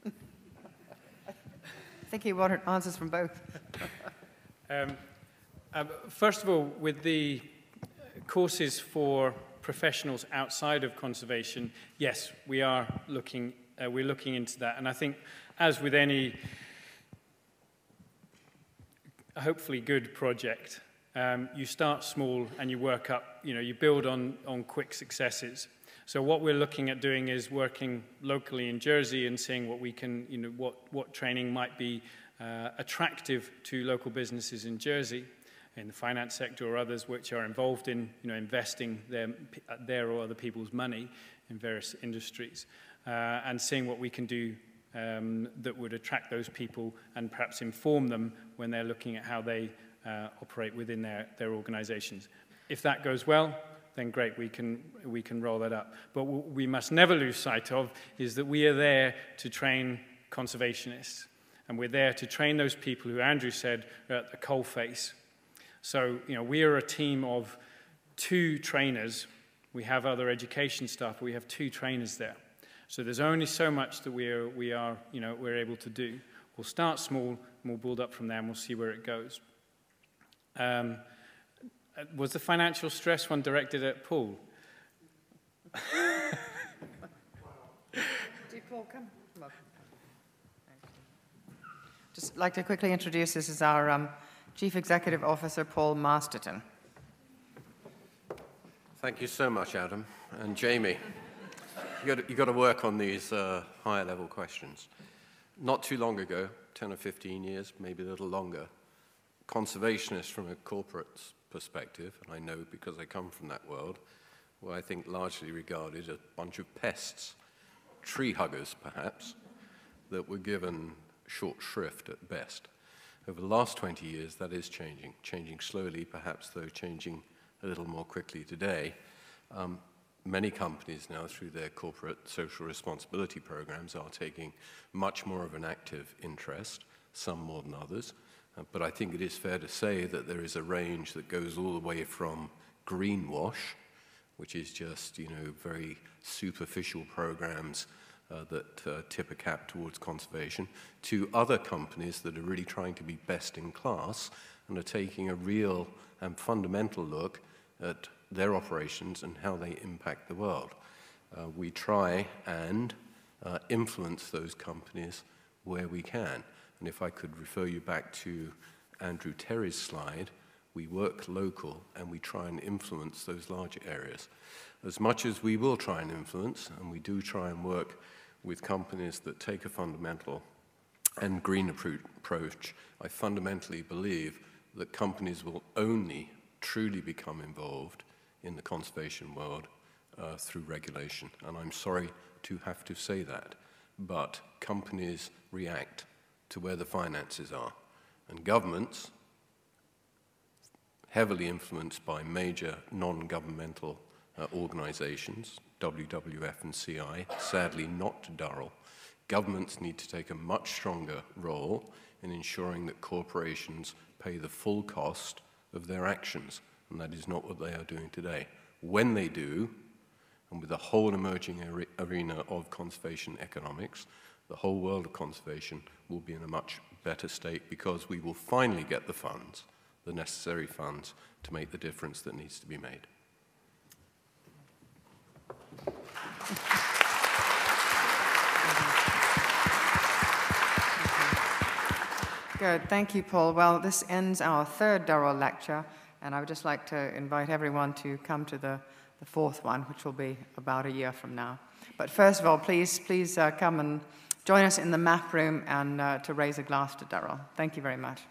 I think he wanted answers from both. First of all, with the courses for professionals outside of conservation, yes, we are looking into that. And I think, as with any hopefully good project, you start small and you work up, you build on quick successes. So what we're looking at doing is working locally in Jersey and seeing what we can, what training might be attractive to local businesses in Jersey, in the finance sector or others which are involved in, investing their or other people's money in various industries, and seeing what we can do that would attract those people and perhaps inform them when they're looking at how they operate within their organizations. If that goes well, then great, we can roll that up. But what we must never lose sight of is that we are there to train conservationists, and we're there to train those people who Andrew said are at the coalface. So, we are a team of 2 trainers. We have other education staff, but we have 2 trainers there. So there's only so much that we're able to do. We'll start small, and we'll build up from there, and we'll see where it goes. Was the financial stress one directed at Paul? Paul, come up. Just like to quickly introduce, this is our Chief Executive Officer, Paul Masterton. Thank you so much, Adam. And Jamie, you've got to work on these higher level questions. Not too long ago, 10 or 15 years, maybe a little longer, conservationists from a corporate perspective, and I know because I come from that world, were I think largely regarded as a bunch of pests, tree huggers perhaps, that were given short shrift at best. Over the last 20 years, that is changing slowly, perhaps though changing a little more quickly today. Many companies now, through their corporate social responsibility programs, are taking much more of an active interest, some more than others, But I think it is fair to say that there is a range that goes all the way from greenwash, which is just, very superficial programs that tip a cap towards conservation, to other companies that are really trying to be best in class and are taking a real and fundamental look at their operations and how they impact the world. We try and influence those companies where we can. And if I could refer you back to Andrew Terry's slide, we work local and we try and influence those larger areas. As much as we will try and influence, and we do try and work with companies that take a fundamental and green approach, I fundamentally believe that companies will only truly become involved in the conservation world through regulation. And I'm sorry to have to say that, but companies react to where the finances are. And governments, heavily influenced by major non-governmental organizations, WWF and CI, sadly not Durrell, governments need to take a much stronger role in ensuring that corporations pay the full cost of their actions, and that is not what they are doing today. When they do, and with the whole emerging arena of conservation economics, the whole world of conservation will be in a much better state because we will finally get the funds, the necessary funds, to make the difference that needs to be made. Good, thank you, Paul. Well, this ends our third Durrell lecture, and I would just like to invite everyone to come to the fourth one, which will be about a year from now. But first of all, please come and join us in the map room and to raise a glass to Durrell. Thank you very much.